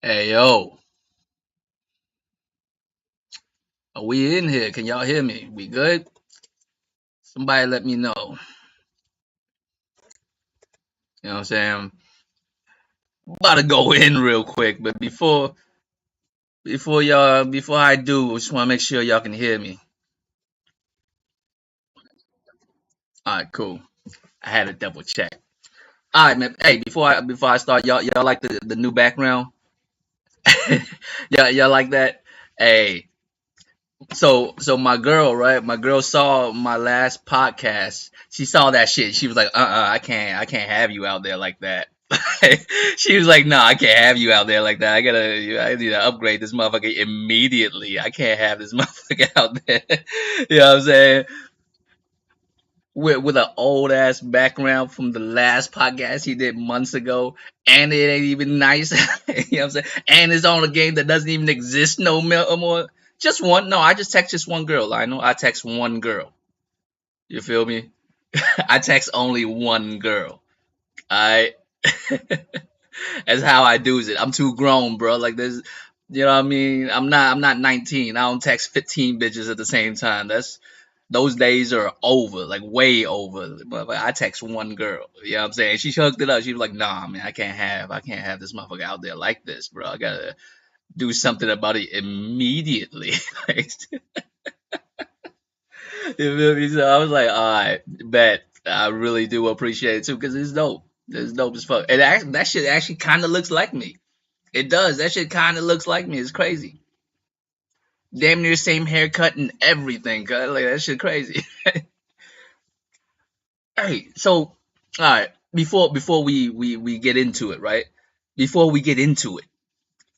Hey yo, are we in here? Can y'all hear me? We good? Somebody let me know. You know what I'm saying? About to go in real quick, but before I do, I just want to make sure y'all can hear me. All right, cool. I had to double check. All right, man. Hey, before I start, y'all like the new background? Y'all like that? Hey, so my girl, right? My girl saw my last podcast. She saw that shit. She was like, I can't have you out there like that. She was like, no, I can't have you out there like that. I need to upgrade this motherfucker immediately. I can't have this motherfucker out there. You know what I'm saying? With an old ass background from the last podcast he did months ago, and it ain't even nice. You know what I'm saying? And it's on a game that doesn't even exist no more. Just one. No, I just text just one girl. I know I text one girl. You feel me? I text only one girl. I That's how I do it. I'm too grown, bro. Like there's, you know what I mean? I'm not 19. I don't text 15 bitches at the same time. Those days are over, like way over. But I text one girl. You know what I'm saying? She hooked it up. She was like, "Nah, man, I can't have this motherfucker out there like this, bro. I gotta do something about it immediately." Like, you feel me? So I was like, "All right, bet." I really do appreciate it too, because it's dope. It's dope as fuck. And that shit actually kind of looks like me. It does. That shit kind of looks like me. It's crazy. Damn near same haircut and everything. Cause like that shit crazy. Hey, so all right. Before we get into it, right? Before we get into it,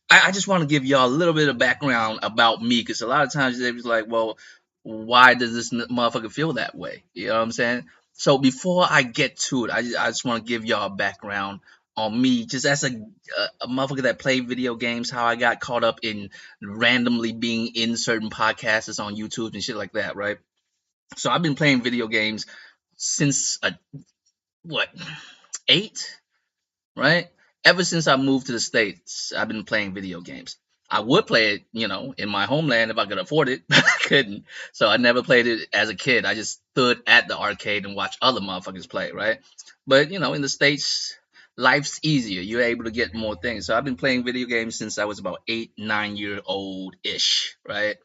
I just want to give y'all a little bit of background about me, because a lot of times they was like, well, why does this motherfucker feel that way? You know what I'm saying? So before I get to it, I just want to give y'all a background on me, just as a motherfucker that played video games, how I got caught up in randomly being in certain podcasts on YouTube and shit like that, right? So I've been playing video games since what, eight? Right? Ever since I moved to the States, I've been playing video games. I would play it, in my homeland if I could afford it, but I couldn't. So I never played it as a kid. I just stood at the arcade and watched other motherfuckers play, right? But, in the States, life's easier. You're able to get more things. So I've been playing video games since I was about 8, 9 year old ish, right?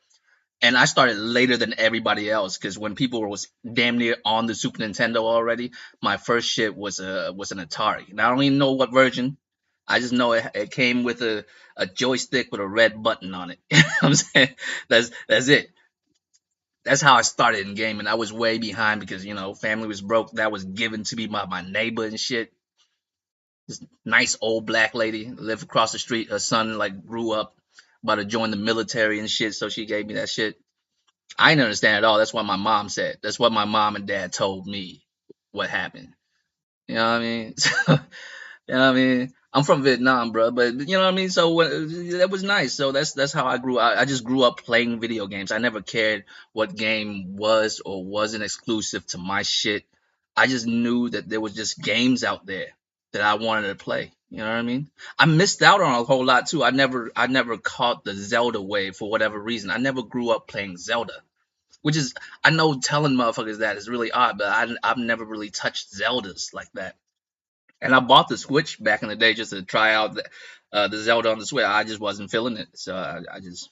And I started later than everybody else, because when people was damn near on the Super Nintendo already, my first shit was an Atari. And I don't even know what version. I just know it came with a joystick with a red button on it. You know what I'm saying? That's it. That's how I started in gaming. I was way behind because family was broke. That was given to me by my neighbor and shit. This nice old black lady lived across the street. Her son like grew up, about to join the military and shit. So she gave me that shit. I didn't understand at all. That's what my mom said. That's what my mom and dad told me what happened. You know what I mean? You know what I mean? I'm from Vietnam, bro, but you know what I mean. So that was nice. So that's how I grew. I just grew up playing video games. I never cared what game was or wasn't exclusive to my shit. I just knew that there was just games out there that I wanted to play. You know what I mean? I missed out on a whole lot too. I never caught the Zelda wave for whatever reason. I never grew up playing Zelda, which is, I know telling motherfuckers that is really odd, but I've never really touched Zeldas like that. And I bought the Switch back in the day just to try out the Zelda on the Switch. I just wasn't feeling it, so I just,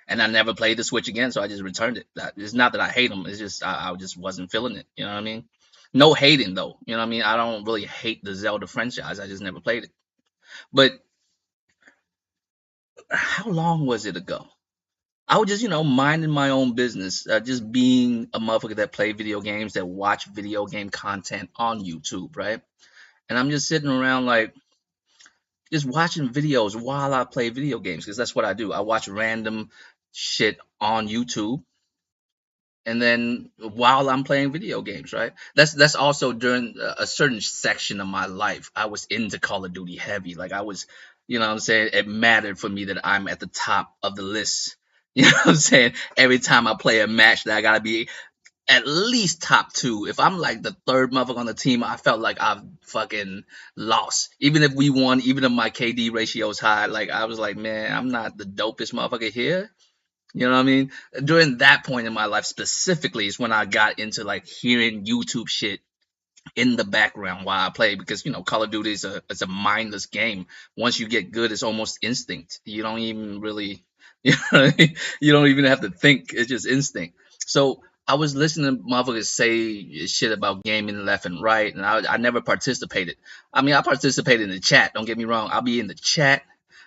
and I never played the Switch again, so I just returned it. It's not that I hate them; it's just I just wasn't feeling it. You know what I mean? No hating though. You know what I mean? I don't really hate the Zelda franchise. I just never played it. But how long was it ago? I was just, minding my own business, just being a motherfucker that play video games, that watch video game content on YouTube, right? And I'm just sitting around like just watching videos while I play video games, because that's what I do. I watch random shit on YouTube, and then while I'm playing video games, right? That's also during a certain section of my life. I was into Call of Duty heavy. Like I was, what I'm saying? It mattered for me that I'm at the top of the list. You know what I'm saying? Every time I play a match, that I gotta be. at least top two. If I'm like the third motherfucker on the team, I felt like I've fucking lost. Even if we won, even if my KD ratio is high, like I was like, man, I'm not the dopest motherfucker here. You know what I mean? During that point in my life specifically is when I got into like hearing YouTube shit in the background while I play, because Call of Duty is a mindless game. Once you get good, it's almost instinct. You don't even really you don't even have to think. It's just instinct. So I was listening to motherfuckers say shit about gaming left and right, and I never participated. I mean, I participated in the chat. Don't get me wrong. I'll be in the chat.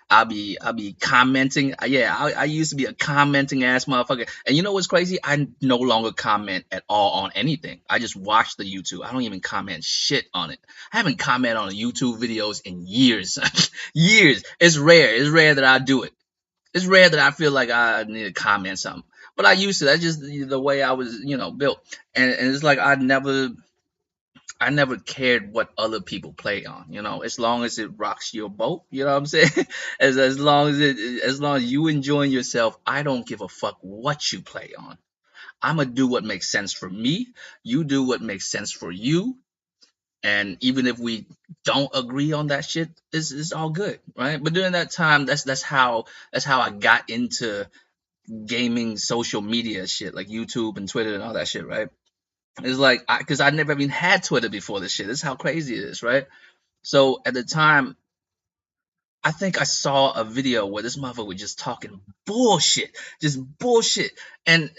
I'll be commenting. Yeah, I used to be a commenting ass motherfucker. And you know what's crazy? I no longer comment at all on anything. I just watch the YouTube. I don't even comment shit on it. I haven't commented on YouTube videos in years. Years. It's rare. It's rare that I do it. It's rare that I feel like I need to comment something. But I used to. That's just the way I was, built. And it's like I never cared what other people play on, as long as it rocks your boat, you know what I'm saying? As long as you enjoying yourself, I don't give a fuck what you play on. I'm gonna do what makes sense for me. You do what makes sense for you. And even if we don't agree on that shit, it's all good, right? But during that time, that's how I got into gaming social media shit, like YouTube and Twitter and all that shit, right? It's like, because I never even had Twitter before this shit. This is how crazy it is, right? So at the time, I think I saw a video where this motherfucker was just talking bullshit, just bullshit, and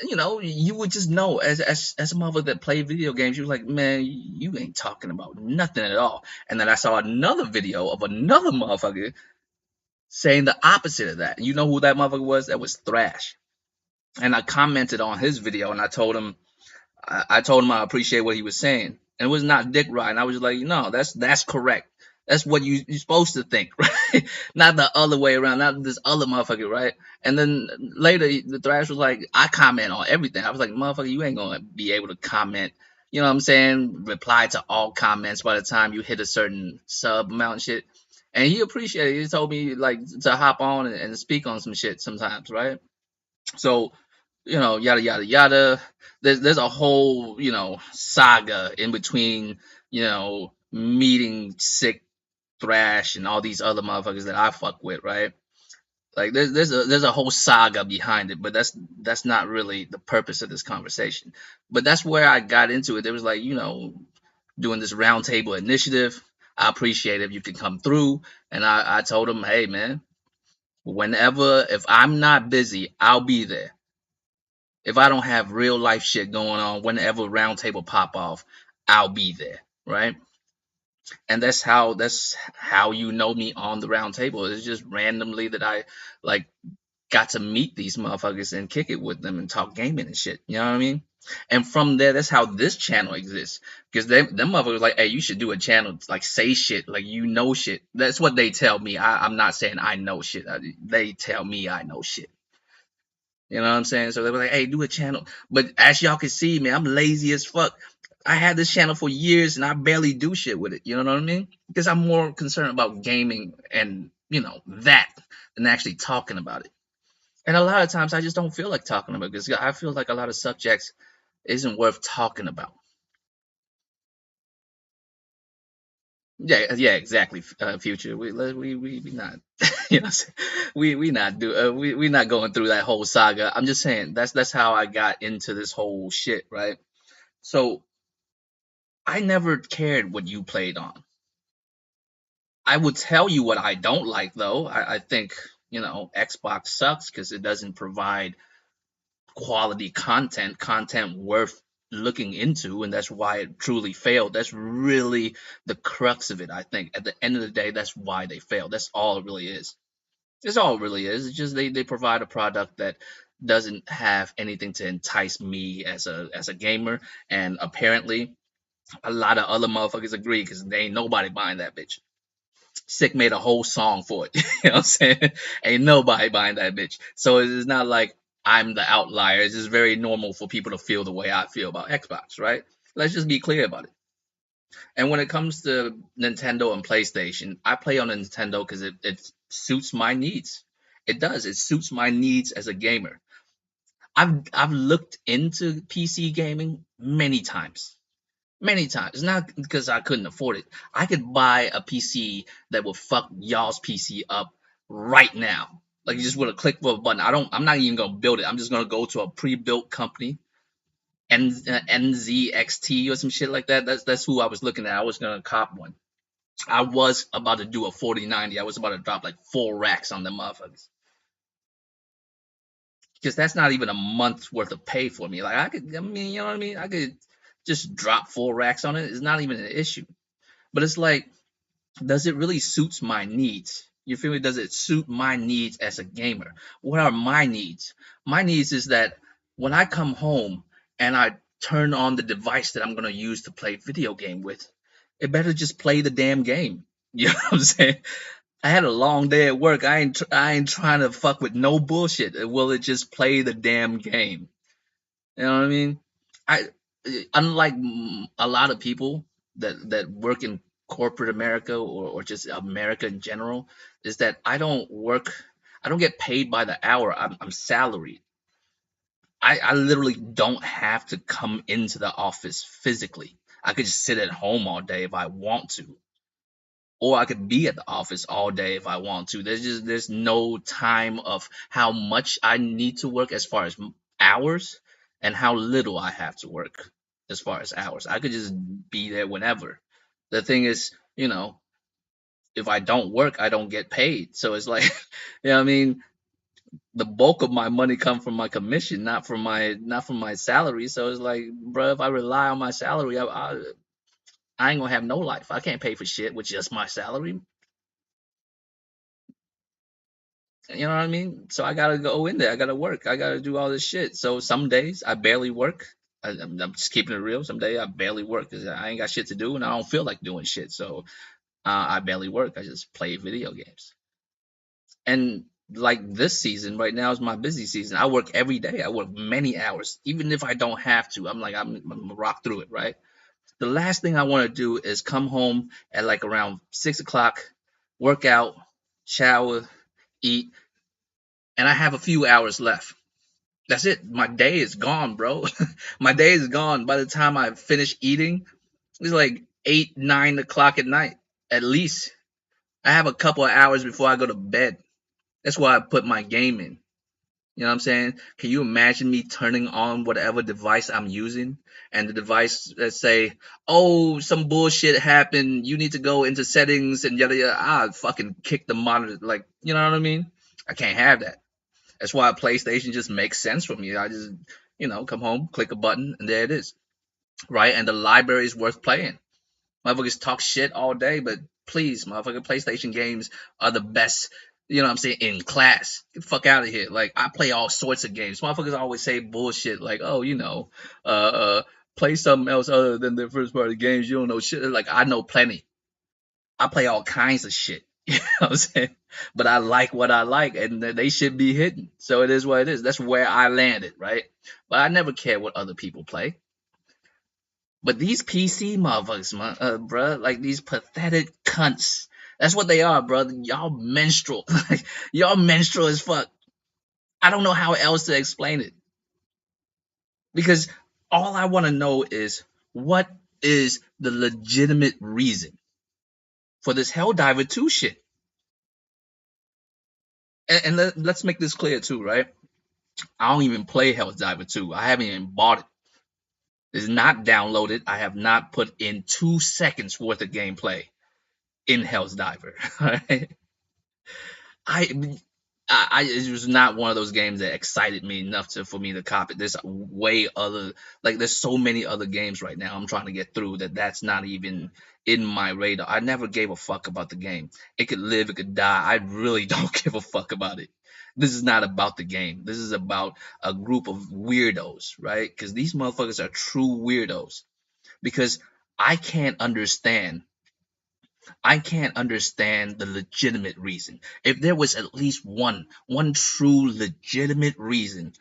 you would just know as a motherfucker that played video games, you were like, man, you ain't talking about nothing at all. And then I saw another video of another motherfucker saying the opposite of that. You know who that motherfucker was? That was Thrash. And I commented on his video, and I told him I appreciate what he was saying, and it was not dick riding. I was just like, no, that's correct. That's what you're supposed to think, right? Not the other way around, not this other motherfucker, right? And then later, the Thrash was like, I comment on everything. I was like, motherfucker, you ain't gonna be able to comment. You know what I'm saying? Reply to all comments by the time you hit a certain sub amount and shit. And he appreciated it. He told me like to hop on and speak on some shit sometimes, right? So yada yada yada. There's a whole saga in between meeting sick Thrash and all these other motherfuckers that I fuck with, right? Like there's a whole saga behind it, but that's not really the purpose of this conversation. But that's where I got into it. There was like doing this roundtable initiative. I appreciate if you can come through, and I told him, hey man, whenever if I'm not busy, I'll be there. If I don't have real life shit going on, whenever roundtable pop off, I'll be there, right? And that's how you know me on the roundtable. It's just randomly that I like got to meet these motherfuckers and kick it with them and talk gaming and shit. You know what I mean? And from there, that's how this channel exists. Because them motherfuckers like, hey, you should do a channel like say shit, like shit. That's what they tell me. I'm not saying I know shit. They tell me I know shit. You know what I'm saying? So they were like, hey, do a channel. But as y'all can see, man, I'm lazy as fuck. I had this channel for years and I barely do shit with it. You know what I mean? Because I'm more concerned about gaming and, that than actually talking about it. And a lot of times I just don't feel like talking about it because I feel like a lot of subjects isn't worth talking about. Yeah, yeah, exactly. Future, we not, you know, we not going through that whole saga. I'm just saying that's how I got into this whole shit, right? So I never cared what you played on. I would tell you what I don't like though. I think Xbox sucks because it doesn't provide quality content worth looking into, and that's why it truly failed. That's really the crux of it. I think at the end of the day, that's why they failed. That's all it really is. That's all it really is. It's just they provide a product that doesn't have anything to entice me as a gamer, and apparently a lot of other motherfuckers agree because they ain't nobody buying that bitch. Sick made a whole song for it. You know what I'm saying? Ain't nobody buying that bitch. So it's not like I'm the outlier. It's just very normal for people to feel the way I feel about Xbox, right? Let's just be clear about it. And when it comes to Nintendo and PlayStation, I play on a Nintendo because it suits my needs. It does. It suits my needs as a gamer. I've looked into PC gaming many times. Many times. It's not because I couldn't afford it. I could buy a PC that would fuck y'all's PC up right now. Like you just with a click of a button. I'm not even gonna build it. I'm just gonna go to a pre-built company, NZXT or some shit like that. That's who I was looking at. I was gonna cop one. I was about to do a 4090. I was about to drop like 4 racks on them motherfuckers. Because that's not even a month's worth of pay for me. Like I could, I mean, you know what I mean? I could just drop 4 racks on it. It's not even an issue. But it's like, does it really suits my needs? You feel me? Does it suit my needs as a gamer? What are my needs? My needs is that when I come home and I turn on the device that I'm gonna use to play video game with, it better just play the damn game. You know what I'm saying? I had a long day at work. I ain't trying to fuck with no bullshit. Will it just play the damn game? You know what I mean? I unlike a lot of people that work in corporate America or just America in general, is that I don't get paid by the hour. I'm salaried. I literally don't have to come into the office physically. I could just sit at home all day if I want to, or I could be at the office all day if I want to. There's no time of how much I need to work as far as hours, and how little I have to work as far as hours. I could just be there whenever. The thing is, if I don't work, I don't get paid. So it's like, you know what I mean? The bulk of my money come from my commission, not from my salary. So it's like, bro, if I rely on my salary, I ain't gonna have no life. I can't pay for shit with just my salary. You know what I mean? So I gotta go in there. I gotta work. I gotta do all this shit. So some days I barely work. I'm just keeping it real. Some days I barely work because I ain't got shit to do and I don't feel like doing shit. So I barely work. I just play video games. And like this season right now is my busy season. I work every day. I work many hours, even if I don't have to. I'm gonna rock through it, right? The last thing I want to do is come home at like around 6 o'clock, work out, shower, eat, and I have a few hours left. That's it. My day is gone, bro. My day is gone. By the time I finish eating, it's like 8, 9 o'clock at night, at least. I have a couple of hours before I go to bed. That's why I put my game in. You know what I'm saying? Can you imagine me turning on whatever device I'm using, and the device that say, "Oh, some bullshit happened. You need to go into settings and yada yada." I fucking kick the monitor. Like, you know what I mean? I can't have that. That's why PlayStation just makes sense for me. I just, come home, click a button, and there it is, right? And the library is worth playing. Motherfuckers talk shit all day, but please, motherfucker, PlayStation games are the best. You know what I'm saying? In class, get the fuck out of here. Like, I play all sorts of games. Motherfuckers always say bullshit like, "Oh, uh, play something else other than the first party games. You don't know shit." Like, I know plenty. I play all kinds of shit. You know what I'm saying? But I like what I like, and they should be hidden. So it is what it is. That's where I landed, right? But I never care what other people play. But these PC motherfuckers, bruh, like these pathetic cunts. That's what they are, brother. Y'all menstrual. Like, y'all menstrual as fuck. I don't know how else to explain it. Because all I want to know is, what is the legitimate reason for this Helldiver 2 shit? And let's make this clear too, right? I don't even play Helldiver 2. I haven't even bought it. It's not downloaded. I have not put in 2 seconds worth of gameplay in Helldiver. Right? I, it was not one of those games that excited me enough for me to cop it. There's way other, like, there's so many other games right now I'm trying to get through that's not even in my radar. I never gave a fuck about the game. It could live, it could die. I really don't give a fuck about it. This is not about the game. This is about a group of weirdos, right? Because these motherfuckers are true weirdos. Because I can't understand I can't understand the legitimate reason. If there was at least one true legitimate reason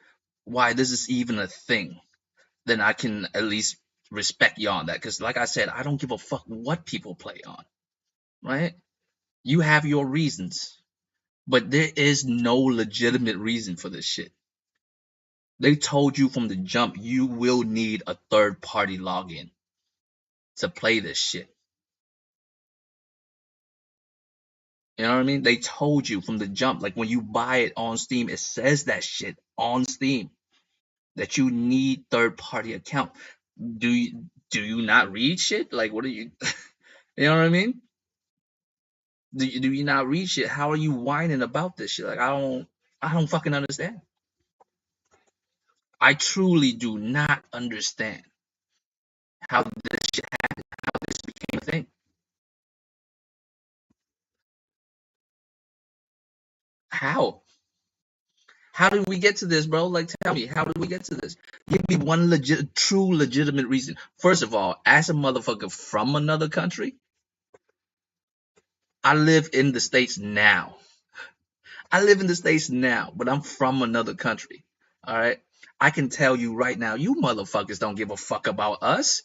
why this is even a thing, then I can at least respect you on that. Because, like I said, I don't give a fuck what people play on, right? You have your reasons, but there is no legitimate reason for this shit. They told you from the jump you will need a third party login to play this shit. You know what I mean? They told you from the jump, like when you buy it on Steam, it says that shit on Steam that you need third party account. Do you not read shit? Like what are you you know what I mean? Do you not read shit? How are you whining about this shit? Like I don't fucking understand. I truly do not understand how this shit happened, how this became a thing. How? How did we get to this, bro? Like, tell me, how did we get to this? Give me one true, legitimate reason. First of all, as a motherfucker from another country, I live in the States now. I live in the States now, but I'm from another country. All right. I can tell you right now, you motherfuckers don't give a fuck about us.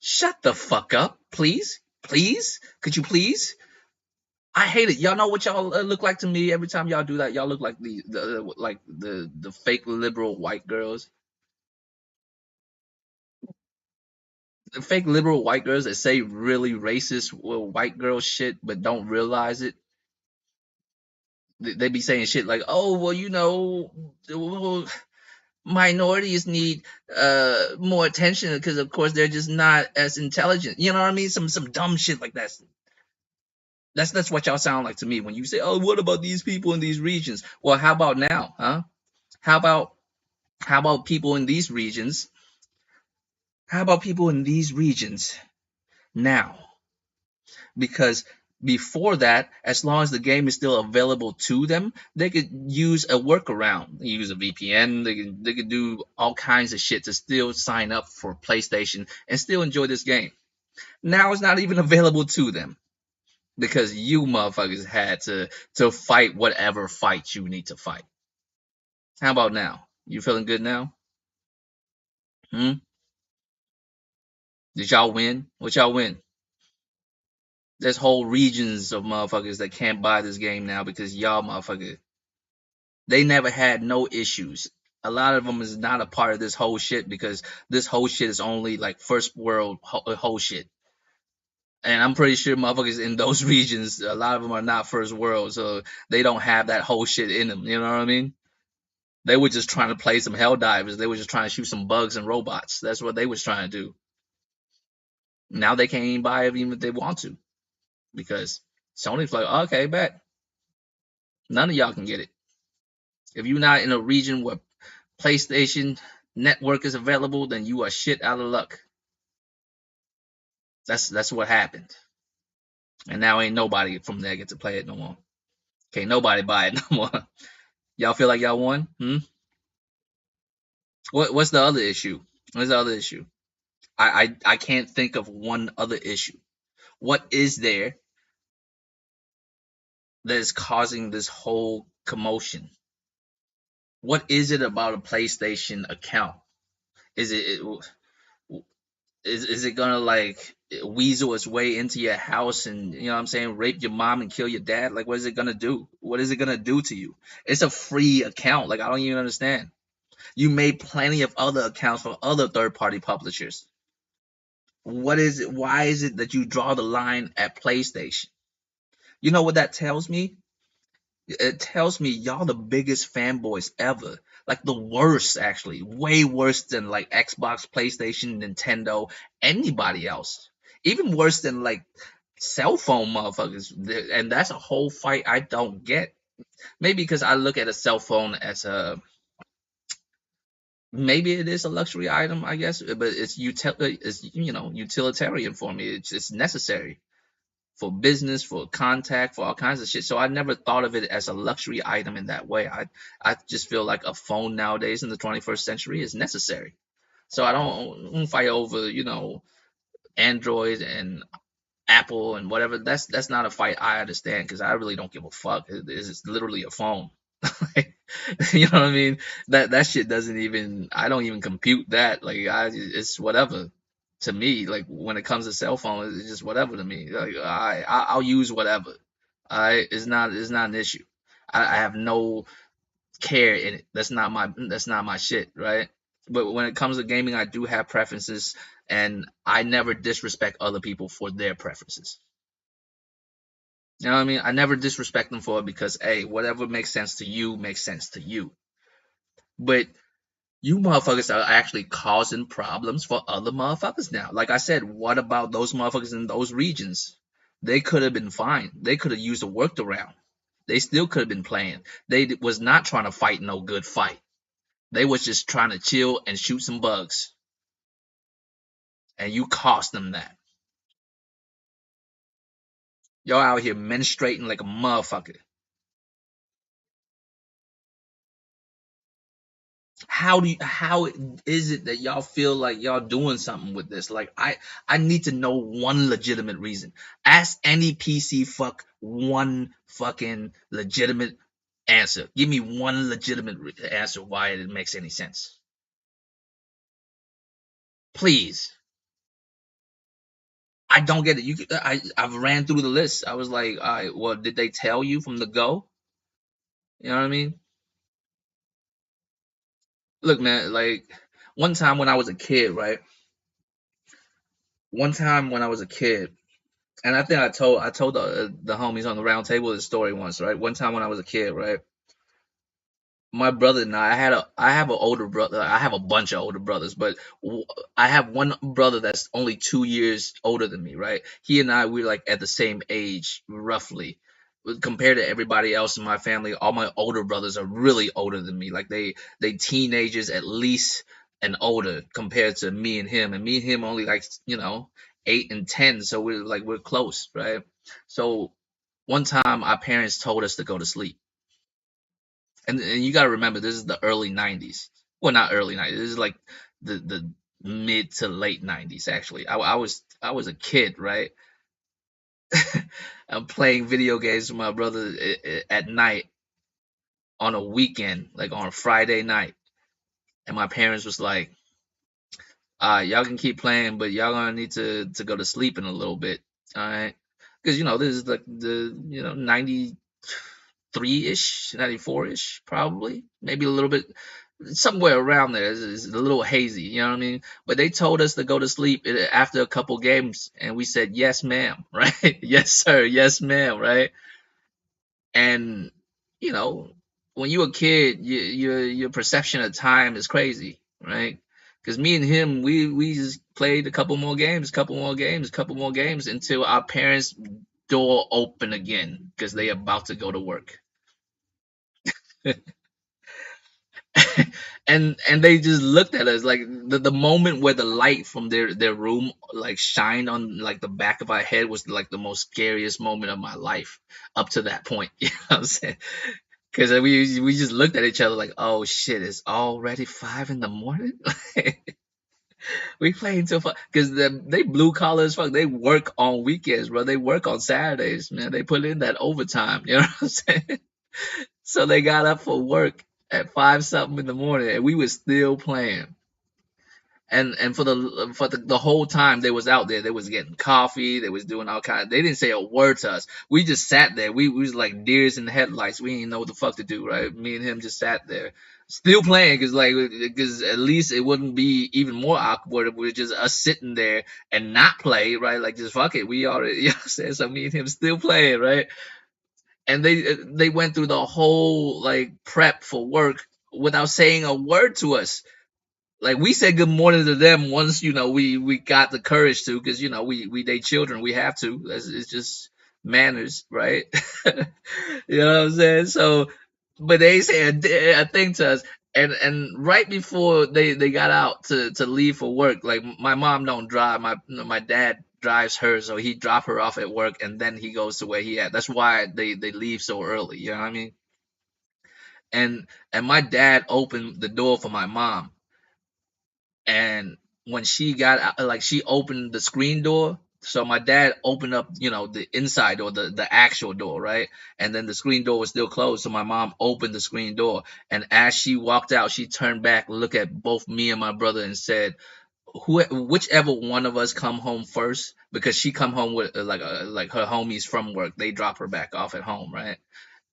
Shut the fuck up, please. Please? Could you please? I hate it. Y'all know what y'all look like to me every time y'all do that. Y'all look like the fake liberal white girls. The fake liberal white girls that say really racist white girl shit but don't realize it. They be saying shit like, "Oh, well, well, minorities need more attention because of course they're just not as intelligent." You know what I mean? Some dumb shit like that. That's what y'all sound like to me when you say, "Oh, what about these people in these regions?" Well, how about now, huh? How about people in these regions? How about people in these regions now? Because before that, as long as the game is still available to them, they could use a workaround. They use a VPN. They could do all kinds of shit to still sign up for PlayStation and still enjoy this game. Now it's not even available to them because you motherfuckers had to fight whatever fight you need to fight. How about now? You feeling good now? Hmm? Did y'all win? What y'all win? There's whole regions of motherfuckers that can't buy this game now because y'all motherfuckers, they never had no issues. A lot of them is not a part of this whole shit because this whole shit is only like first world whole shit. And I'm pretty sure motherfuckers in those regions, a lot of them are not first world, so they don't have that whole shit in them. You know what I mean? They were just trying to play some Helldivers. They were just trying to shoot some bugs and robots. That's what they was trying to do. Now they can't even buy it even if they want to because Sony's like, okay, bet none of y'all can get it. If you're not in a region where PlayStation Network is available, then you are shit out of luck. That's what happened. And now ain't nobody from there get to play it no more. Can't nobody buy it no more. Y'all feel like y'all won? Hmm? What's the other issue? What's the other issue? I can't think of one other issue. What is there that is causing this whole commotion? What is it about a PlayStation account? Is is it gonna like weasel its way into your house and you know what I'm saying, rape your mom and kill your dad? Like what is it gonna do? What is it gonna do to you? It's a free account. Like I don't even understand. You made plenty of other accounts for other third party publishers. What is it? Why is it that you draw the line at PlayStation? You know what that tells me? It tells me y'all the biggest fanboys ever. Like the worst, actually. Way worse than like Xbox, PlayStation, Nintendo, anybody else. Even worse than like cell phone motherfuckers. And that's a whole fight I don't get. Maybe because I look at a cell phone as a maybe it is a luxury item, I guess, but it's utilitarian for me. It's necessary for business, for contact, for all kinds of shit. So I never thought of it as a luxury item in that way. I just feel like a phone nowadays in the 21st century is necessary. So I don't fight over, Android and Apple and whatever. That's not a fight I understand because I really don't give a fuck. It's literally a phone. You know what I mean? That shit doesn't even I don't even compute that. Like it's whatever to me. Like when it comes to cell phone, it's just whatever to me. Like I'll use whatever. It's not an issue. I have no care in it. That's not my shit, right? But when it comes to gaming, I do have preferences, and I never disrespect other people for their preferences. You know what I mean? I never disrespect them for it because, hey, whatever makes sense to you makes sense to you. But you motherfuckers are actually causing problems for other motherfuckers now. Like I said, what about those motherfuckers in those regions? They could have been fine. They could have used a workaround. They still could have been playing. They was not trying to fight no good fight. They was just trying to chill and shoot some bugs. And you cost them that. Y'all out here menstruating like a motherfucker. How is it that y'all feel like y'all doing something with this? Like I need to know one legitimate reason. Ask any PC fuck one fucking legitimate answer. Give me one legitimate answer why it makes any sense. Please. I don't get it. I've ran through the list. I was like, all right, well, did they tell you from the go? You know what I mean? Look, man, like one time when I was a kid, right? One time when I was a kid, and I think I told the homies on the round table this story once, right? One time when I was a kid, right? My brother and I have an older brother. I have a bunch of older brothers, but I have one brother that's only 2 years older than me, right? He and I we're like at the same age roughly. Compared to everybody else in my family, all my older brothers are really older than me. Like they teenagers at least and older compared to me and him. And me and him only like 8 and 10, so we're close, right? So one time our parents told us to go to sleep, and you got to remember this is the early 90s. Well, not early 90s. This is like the mid to late 90s actually. I was a kid, right? I'm playing video games with my brother at night on a weekend, like on a Friday night, and my parents was like, y'all can keep playing, but y'all gonna need to go to sleep in a little bit, all right? Because this is like the 93 ish, 94 ish, probably, maybe a little bit, somewhere around there. It's a little hazy, you know what I mean? But they told us to go to sleep after a couple games, and we said yes, ma'am, right? Yes, sir, yes, ma'am, right? And you know, when you're a kid, your perception of time is crazy, right? Because me and him, we just played a couple more games, couple more games, couple more games until our parents' door open again because they about to go to work. And they just looked at us like the moment where the light from their room like shined on like the back of our head was like the most scariest moment of my life up to that point. You know what I'm saying? Because we just looked at each other like, oh shit, it's already 5 in the morning. We play until because they blue collar as fuck. They work on weekends, bro. They work on Saturdays, man. They put in that overtime. You know what I'm saying? So they got up for work at 5 something in the morning, and we was still playing. And for the whole time they was out there, they was getting coffee, they was doing all kind. They didn't say a word to us. We just sat there. We was like deers in the headlights. We didn't know what the fuck to do, right? Me and him just sat there, still playing, because at least it wouldn't be even more awkward if we were just us sitting there and not play, right? Like just fuck it. We already, you know what I'm saying? So me and him still playing, right? And they went through the whole like prep for work without saying a word to us. Like we said good morning to them once we got the courage to, because we they children, we have to. It's just manners, right? You know what I'm saying? So but they said a thing to us, and right before they got out to leave for work, like my mom don't drive, my dad drives her, so he drop her off at work and then he goes to where he at. That's why they leave so early, you know what I mean? And my dad opened the door for my mom, and when she got out, like she opened the screen door, so my dad opened up the inside door, the actual door, right? And then the screen door was still closed, so my mom opened the screen door, and as she walked out she turned back, looked at both me and my brother and said, whichever one of us come home first, because she come home with like her homies from work, they drop her back off at home, right?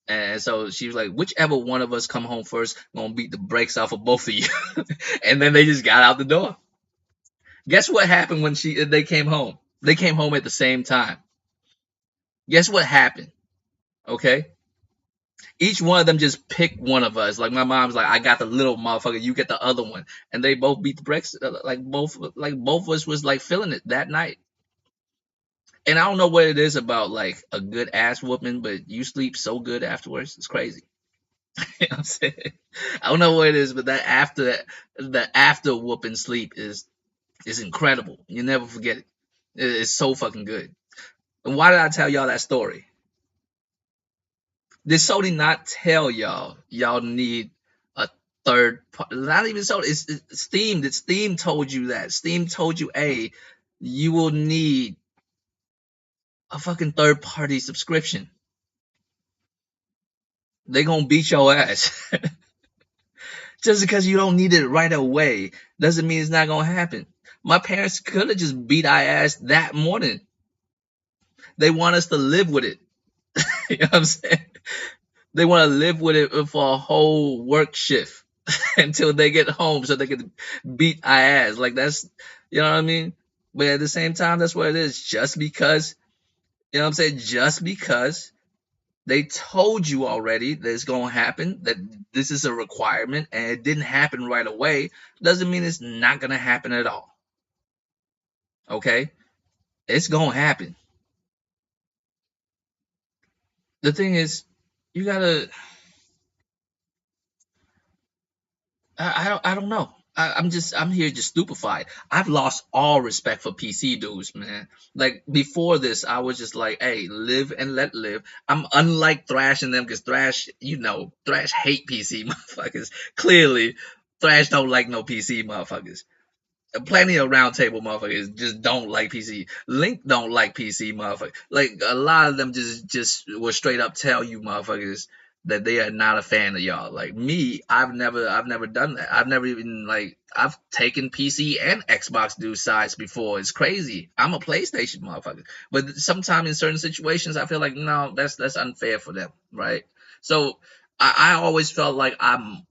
And so she was like, whichever one of us come home first, gonna beat the brakes off of both of you. And then they just got out the door. Guess what happened when they came home? They came home at the same time. Guess what happened? Okay, each one of them just picked one of us. Like my mom's like, I got the little motherfucker, you get the other one, and they both beat the brakes. Like both of us was like feeling it that night. And I don't know what it is about like a good ass whooping, but you sleep so good afterwards. It's crazy. You know what I'm saying? I don't know what it is, but the after whooping sleep is incredible. You never forget it. It's so fucking good. And why did I tell y'all that story? Did Sony not tell y'all need a third part? Not even Sony. It's Steam. That Steam told you that. Steam told you, hey, you will need a fucking third party subscription. They gonna beat your ass. Just because you don't need it right away doesn't mean it's not gonna happen. My parents could have just beat our ass that morning. They want us to live with it. You know what I'm saying? They want to live with it for a whole work shift until they get home so they can beat our ass. Like that's, you know what I mean? But at the same time, that's what it is. Just because, you know what I'm saying? Just because they told you already that it's going to happen, that this is a requirement, and it didn't happen right away, doesn't mean it's not going to happen at all. Okay? It's going to happen. The thing is, you got to I don't know. I'm here just stupefied. I've lost all respect for PC dudes, man. Like before this, I was just like, hey, live and let live. I'm unlike Thrash and them because Thrash hate PC motherfuckers. Clearly, Thrash don't like no PC motherfuckers. Plenty of roundtable motherfuckers just don't like PC. Link don't like PC motherfuckers. Like a lot of them just will straight up tell you motherfuckers that they are not a fan of y'all. Like me, I've never done that. I've never even like I've taken PC and Xbox dude sides before. It's crazy. I'm a PlayStation motherfucker. But sometimes in certain situations I feel like no, that's unfair for them, right? So I always felt like I'm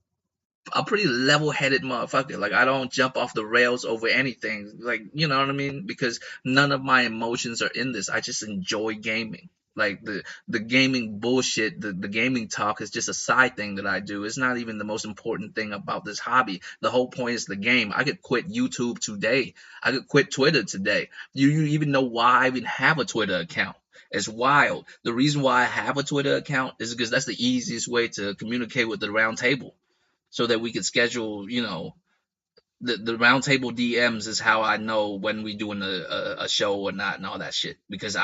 a pretty level-headed motherfucker. Like I don't jump off the rails over anything. Like you know what I mean? Because none of my emotions are in this. I just enjoy gaming. Like the gaming bullshit, the gaming talk is just a side thing that I do. It's not even the most important thing about this hobby. The whole point is the game. I could quit YouTube today. I could quit Twitter today. You even know why I even have a Twitter account? It's wild. The reason why I have a Twitter account is because that's the easiest way to communicate with the round table so that we could schedule, the roundtable DMs is how I know when we doing a show or not and all that shit. Because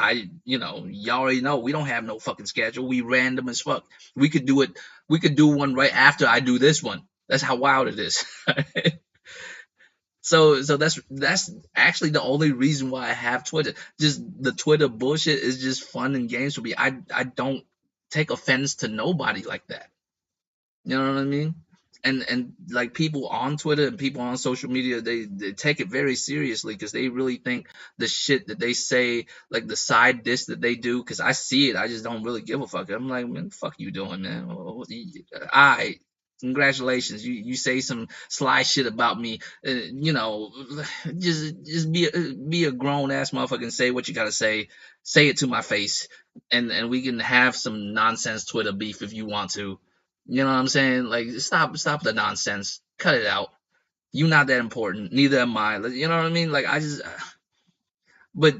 y'all already know we don't have no fucking schedule. We random as fuck. We could do it. We could do one right after I do this one. That's how wild it is. So that's actually the only reason why I have Twitter. Just the Twitter bullshit is just fun and games for me. I don't take offense to nobody like that. You know what I mean? And like people on Twitter and people on social media, they take it very seriously because they really think the shit that they say, like the side dish that they do, because I see it, I just don't really give a fuck. I'm like, man, fuck you doing, man. I congratulations, you say some sly shit about me, just be a grown ass motherfucker and say what you gotta say it to my face, and we can have some nonsense Twitter beef if you want to. You know what I'm saying? Like, stop the nonsense. Cut it out. You not that important. Neither am I. Like, you know what I mean? Like, I just, but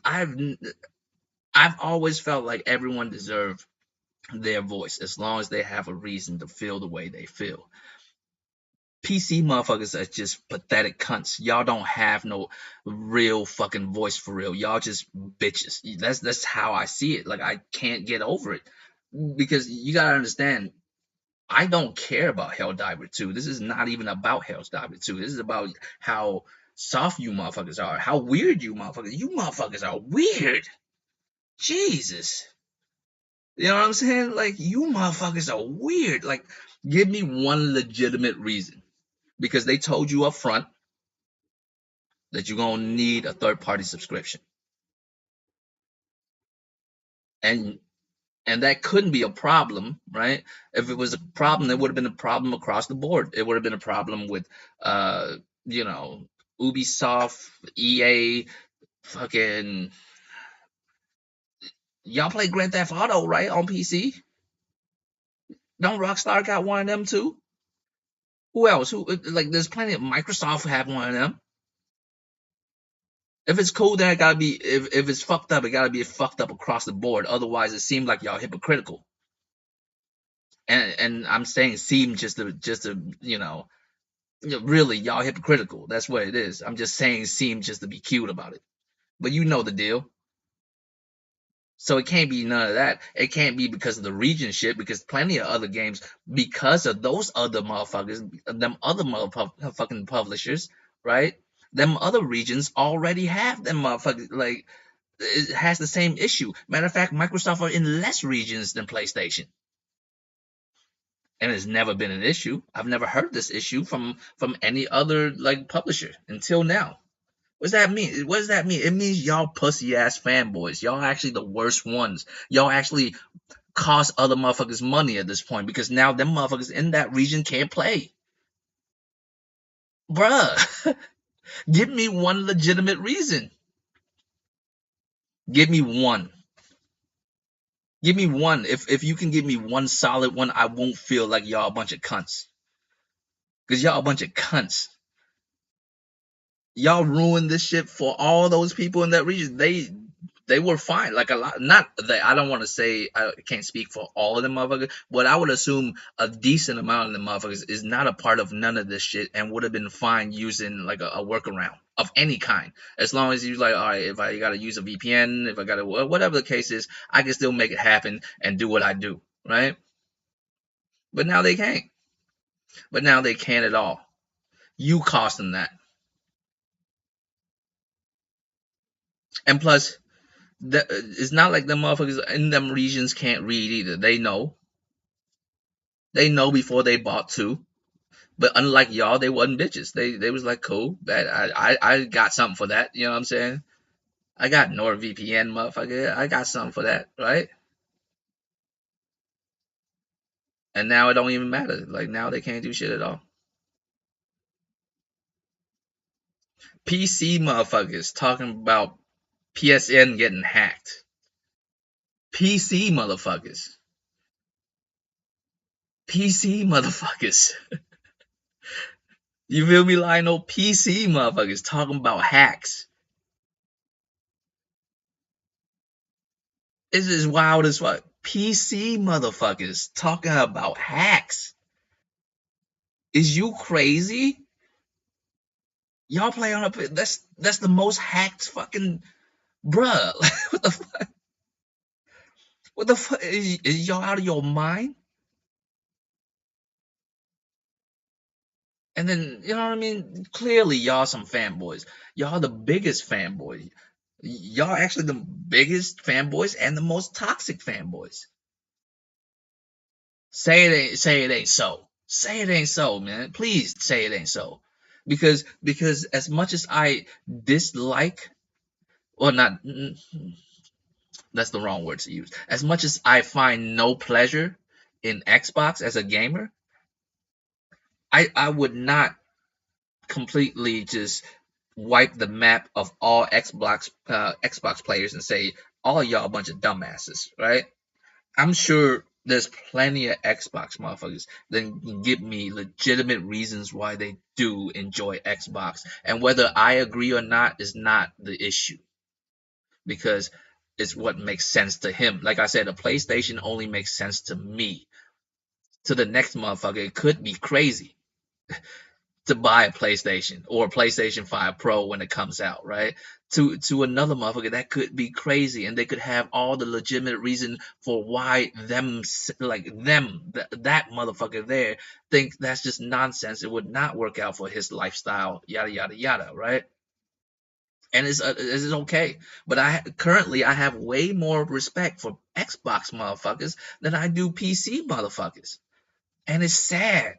I've always felt like everyone deserves their voice as long as they have a reason to feel the way they feel. PC motherfuckers are just pathetic cunts. Y'all don't have no real fucking voice for real. Y'all just bitches. That's how I see it. Like, I can't get over it because you gotta understand. I don't care about Helldiver 2. This is not even about Helldiver 2. This is about how soft you motherfuckers are, how weird you motherfuckers. You motherfuckers are weird. Jesus. You know what I'm saying? Like, you motherfuckers are weird. Like, give me one legitimate reason. Because they told you up front that you're going to need a third party subscription. And And that couldn't be a problem, right? If it was a problem, it would have been a problem across the board. It would have been a problem with, uh, you know, Ubisoft, EA, fucking. Y'all play Grand Theft Auto, right, on PC? Don't Rockstar got one of them too? Who else? Who like? There's plenty of Microsoft have one of them. If it's cool, then it gotta be. If it's fucked up, it gotta be fucked up across the board. Otherwise, it seems like y'all hypocritical. And I'm saying seem just to really y'all hypocritical. That's what it is. I'm just saying seem just to be cute about it. But you know the deal. So it can't be none of that. It can't be because of the region shit, because plenty of other games, because of those other motherfuckers, them other motherfucking publishers, right? Them other regions already have them motherfuckers, like, it has the same issue. Matter of fact, Microsoft are in less regions than PlayStation. And it's never been an issue. I've never heard this issue from any other like publisher until now. What does that mean? What does that mean? It means y'all pussy ass fanboys. Y'all actually the worst ones. Y'all actually cost other motherfuckers money at this point because now them motherfuckers in that region can't play. Bruh, give me one legitimate reason. Give me one. Give me one. If you can give me one solid one, I won't feel like y'all a bunch of cunts. Cause y'all a bunch of cunts. Y'all ruined this shit for all those people in that region. They were fine. Like a lot, not that I don't want to say I can't speak for all of them motherfuckers, but I would assume a decent amount of them motherfuckers is not a part of none of this shit and would have been fine using like a workaround of any kind. As long as you like, all right, if I gotta use a VPN, if I gotta whatever the case is, I can still make it happen and do what I do, right? But now they can't. But now they can't at all. You cost them that, and plus it's not like them motherfuckers in them regions can't read either. They know. They know before they bought too. But unlike y'all, they wasn't bitches. They was like, cool, that I got something for that. You know what I'm saying? I got NordVPN, motherfucker. I got something for that, right? And now it don't even matter. Like now they can't do shit at all. PC motherfuckers talking about PSN getting hacked. PC motherfuckers. PC motherfuckers. You feel me, Lionel? PC motherfuckers talking about hacks. It's just wild as fuck. PC motherfuckers talking about hacks. Is you crazy? Y'all play on a that's the most hacked fucking bruh. What the fuck? What the fuck? Is y'all out of your mind? And then you know what I mean? Clearly, y'all some fanboys. Y'all the biggest fanboys. Y'all actually the biggest fanboys and the most toxic fanboys. Say it ain't so. Say it ain't so, man. Please say it ain't so. Because as much as I dislike or not that's the wrong word to use. As much as I find no pleasure in Xbox as a gamer, I would not completely just wipe the map of all Xbox players and say all y'all a bunch of dumbasses, right? I'm sure there's plenty of Xbox motherfuckers that can give me legitimate reasons why they do enjoy Xbox, and whether I agree or not is not the issue because it's what makes sense to him. Like I said, a PlayStation only makes sense to me. To the next motherfucker, it could be crazy to buy a PlayStation or a PlayStation 5 Pro when it comes out, right? To another motherfucker, that could be crazy, and they could have all the legitimate reason for why them like them that motherfucker there think that's just nonsense. It would not work out for his lifestyle, yada yada yada, right? And it's okay. But I have way more respect for Xbox motherfuckers than I do PC motherfuckers, and it's sad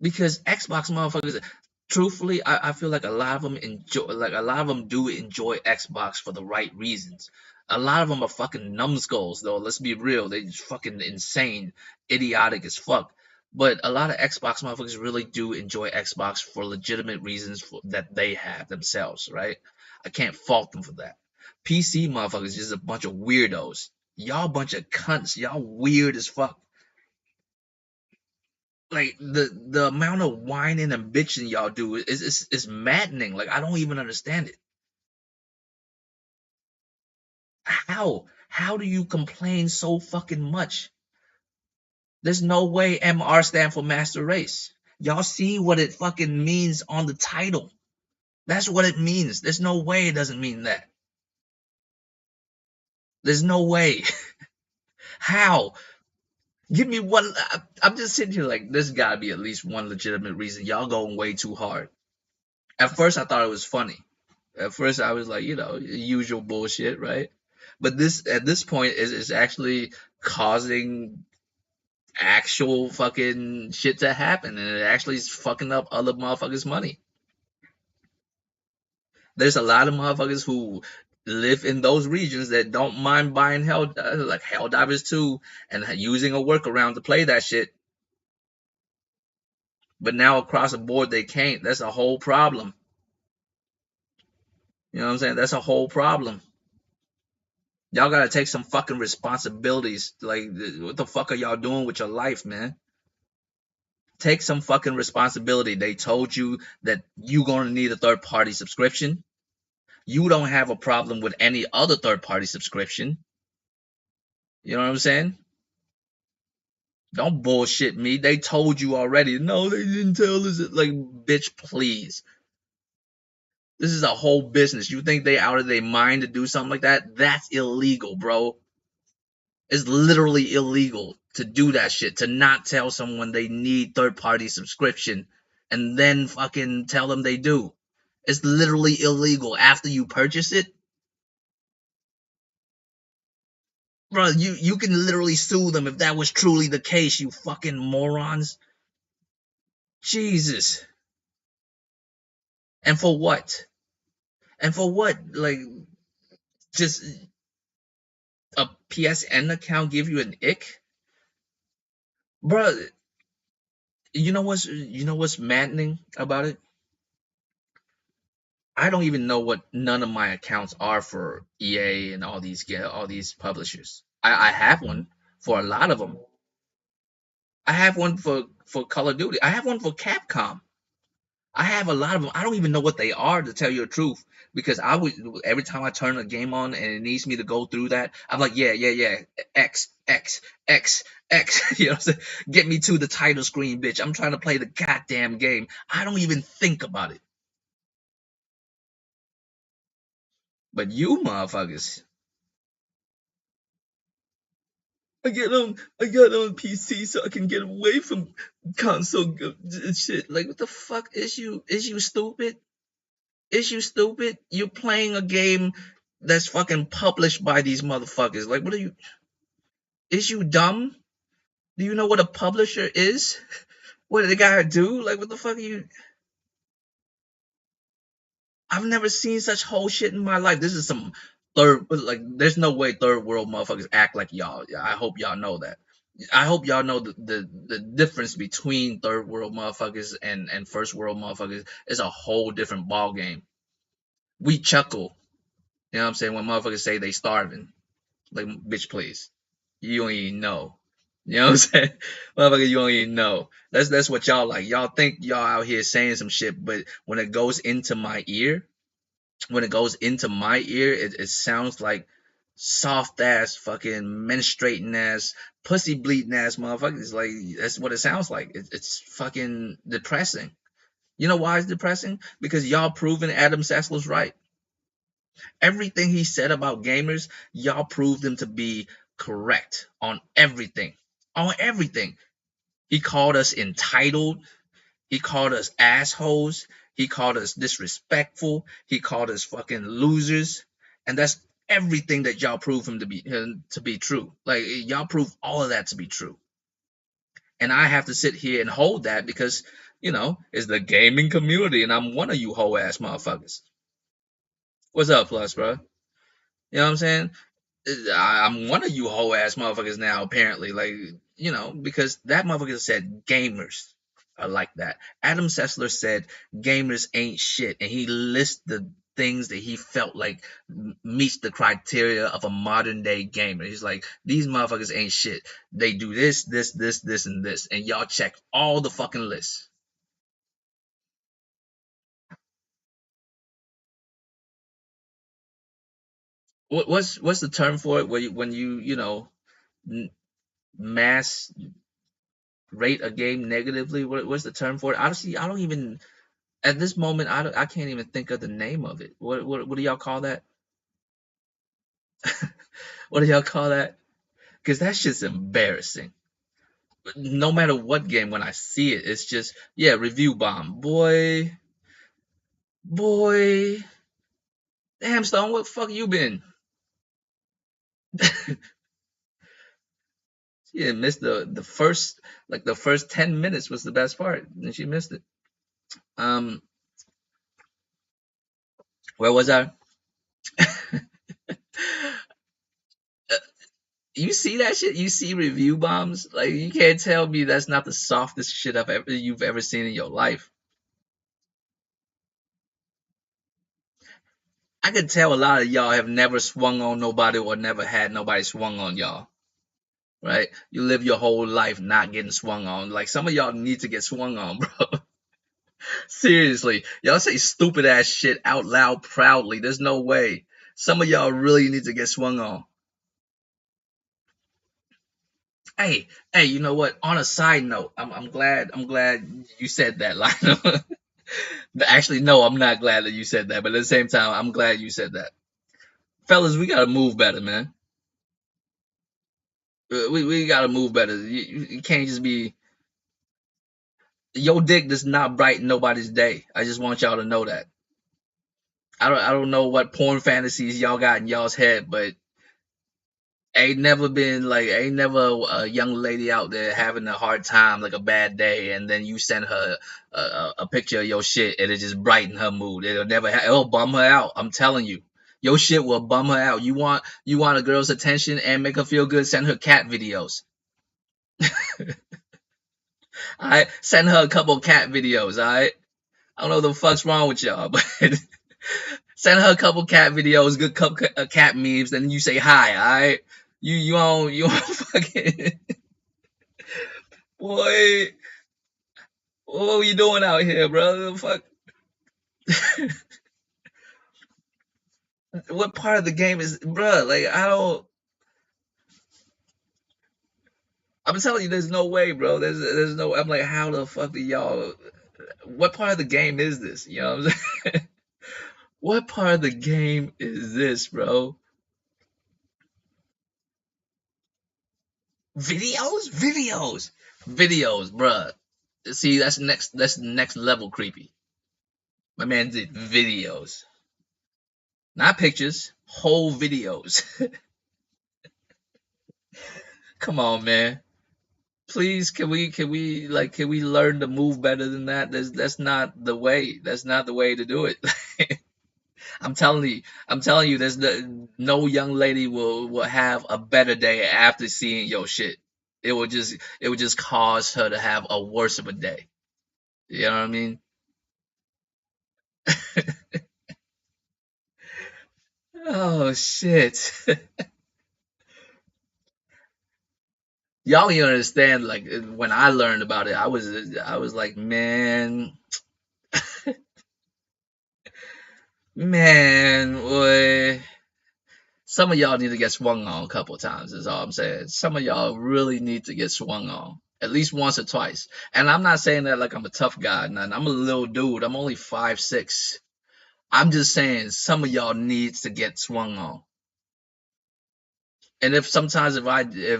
because Xbox motherfuckers, truthfully, I feel like a lot of them enjoy, like a lot of them do enjoy Xbox for the right reasons. A lot of them are fucking numbskulls, though. Let's be real. They just fucking insane, idiotic as fuck. But a lot of Xbox motherfuckers really do enjoy Xbox for legitimate reasons that they have themselves, right? I can't fault them for that. PC motherfuckers just a bunch of weirdos. Y'all bunch of cunts. Y'all weird as fuck. Like the amount of whining and bitching y'all do is maddening. Like I don't even understand it. How do you complain so fucking much? There's no way MR stand for master race. Y'all see what it fucking means on the title. That's what it means. There's no way it doesn't mean that. There's no way. How? Give me one. I'm just sitting here like, there's gotta be at least one legitimate reason. Y'all going way too hard. At first, I thought it was funny. At first, I was like, usual bullshit, right? But this at this point is actually causing actual fucking shit to happen, and it actually is fucking up other motherfuckers' money. There's a lot of motherfuckers who live in those regions that don't mind buying hell like Helldivers 2 and using a workaround to play that shit. But now across the board they can't. That's a whole problem. You know what I'm saying? That's a whole problem. Y'all gotta take some fucking responsibilities. Like, what the fuck are y'all doing with your life, man? Take some fucking responsibility. They told you that you gonna need a third party subscription. You don't have a problem with any other third party subscription. You know what I'm saying? Don't bullshit me. They told you already. No, they didn't tell us. Like, bitch, please. This is a whole business. You think they out of their mind to do something like that? That's illegal, bro. It's literally illegal to do that shit. To not tell someone they need third party subscription and then fucking tell them they do. It's literally illegal after you purchase it. Bro, you can literally sue them if that was truly the case, you fucking morons. Jesus. And for what? And for what? Like, just a PSN account give you an ick? Bro, you know what's maddening about it? I don't even know what none of my accounts are for EA and all these publishers. I have one for a lot of them. I have one for Call of Duty. I have one for Capcom. I have a lot of them. I don't even know what they are, to tell you the truth, because I would every time I turn a game on and it needs me to go through that, I'm like, yeah, yeah, yeah, X, X, X, X. You know what I'm saying? Get me to the title screen, bitch. I'm trying to play the goddamn game. I don't even think about it. But you motherfuckers, I got on PC so I can get away from console shit. Like, what the fuck is you? Is you stupid? Is you stupid? You're playing a game that's fucking published by these motherfuckers. Like, what are you? Is you dumb? Do you know what a publisher is? What they gotta do? Like, what the fuck are you? I've never seen such whole shit in my life. This is some there's no way third world motherfuckers act like y'all. I hope y'all know that. I hope y'all know the difference between third world motherfuckers and first world motherfuckers is a whole different ball game. We chuckle, you know what I'm saying, when motherfuckers say they starving. Like, bitch, please. You don't even know. You know what I'm saying? Motherfucker, you don't even know. That's what y'all like. Y'all think y'all out here saying some shit, but when it goes into my ear, it sounds like soft ass fucking menstruating ass pussy bleeding ass motherfuckers. Like, that's what it sounds like. It's fucking depressing. You know why it's depressing? Because y'all proven Adam Sessler's right. Everything he said about gamers, y'all proved him to be correct on everything. On everything. He called us entitled. He called us assholes. He called us disrespectful. He called us fucking losers. And that's everything that y'all prove him to be true. Like, y'all prove all of that to be true. And I have to sit here and hold that because, it's the gaming community, and I'm one of you whole ass motherfuckers. What's up, Plus, bro? You know what I'm saying? I'm one of you whole ass motherfuckers now, apparently. Like, because that motherfucker said gamers are like that. Adam Sessler said gamers ain't shit, and he lists the things that he felt like meets the criteria of a modern day gamer. He's like, these motherfuckers ain't shit. They do this, this, this, and this, and y'all check all the fucking lists. What's the term for it? When you mass rate a game negatively? What's the term for it? Honestly, I don't even at this moment. I can't even think of the name of it. What do y'all call that? What do y'all call that? Because that shit's embarrassing. No matter what game, when I see it, it's just yeah, review bomb, boy. Damn, Stone, what the fuck you been? She missed the first like the first 10 minutes was the best part, and she missed it. Um, where was I? You see that shit? You see review bombs? Like you can't tell me that's not the softest shit you've ever seen in your life. I can tell a lot of y'all have never swung on nobody or never had nobody swung on y'all. Right? You live your whole life not getting swung on. Like some of y'all need to get swung on, bro. Seriously. Y'all say stupid ass shit out loud proudly. There's no way. Some of y'all really need to get swung on. Hey, hey, you know what? On a side note, I'm glad you said that, Lionel. Actually, no, I'm not glad that you said that, but at the same time, I'm glad you said that. Fellas, we gotta move better, man. We gotta move better. You can't just be your dick does not brighten nobody's day. I just want y'all to know that. I don't know what porn fantasies y'all got in y'all's head, but ain't never a young lady out there having a hard time like a bad day, and then you send her a picture of your shit and it just brighten her mood. It'll bum her out. I'm telling you, your shit will bum her out. You want a girl's attention and make her feel good. Send her cat videos. All right, send her a couple cat videos. All right, I don't know what the fuck's wrong with y'all, but send her a couple cat videos, good couple cat memes, then you say hi. All right, you don't fucking boy. What are you doing out here, bro? Fuck. What part of the game is, bro? Like I don't. I'm telling you, there's no way, bro. There's no. I'm like, how the fuck do y'all? What part of the game is this? You know what I'm saying? What part of the game is this, bro? Videos, bro. See, that's next level creepy. My man did videos, not pictures, whole videos. Come on, man. Please, can we learn to move better than that? That's not the way. That's not the way to do it. I'm telling you, no young lady will have a better day after seeing your shit. It would just cause her to have a worse of a day. You know what I mean? Oh shit. Y'all don't even understand. Like when I learned about it, I was like, man, boy. Some of y'all need to get swung on a couple of times. Is all I'm saying. Some of y'all really need to get swung on at least once or twice. And I'm not saying that like I'm a tough guy. Nothing. I'm a little dude. I'm only 5'6". I'm just saying some of y'all needs to get swung on. And if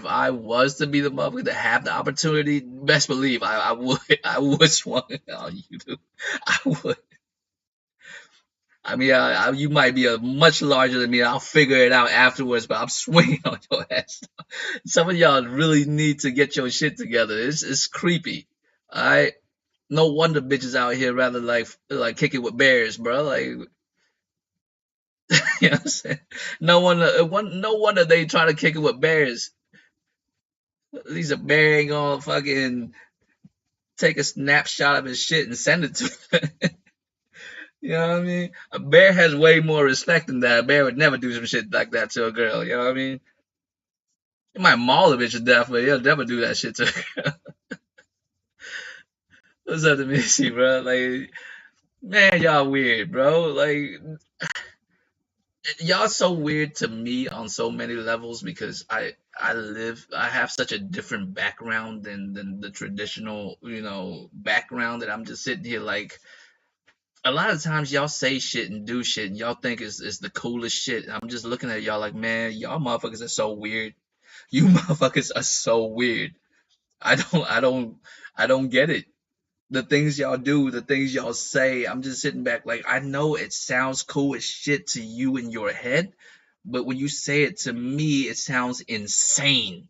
I was to be the mother to have the opportunity, best believe I would I would swung on you. Dude. I would. I mean, you might be a much larger than me. I'll figure it out afterwards, but I'm swinging on your ass. Some of y'all really need to get your shit together. It's creepy. All right. No wonder bitches out here rather like kick it with bears, bro. Like You know what I'm saying? No wonder they try to kick it with bears. At least a bear ain't gonna fucking take a snapshot of his shit and send it to him. You know what I mean? A bear has way more respect than that. A bear would never do some shit like that to a girl. You know what I mean? He might maul a bitch to death, but he'll never do that shit to a girl. What's up to Missy, bro? Like, man, y'all weird, bro. Like, y'all so weird to me on so many levels because I have such a different background than the traditional, background that I'm just sitting here like a lot of times y'all say shit and do shit and y'all think is the coolest shit. I'm just looking at y'all like, man, y'all motherfuckers are so weird. You motherfuckers are so weird. I don't I don't I don't get it. The things y'all do, the things y'all say, I'm just sitting back like I know it sounds cool as shit to you in your head, but when you say it to me, it sounds insane.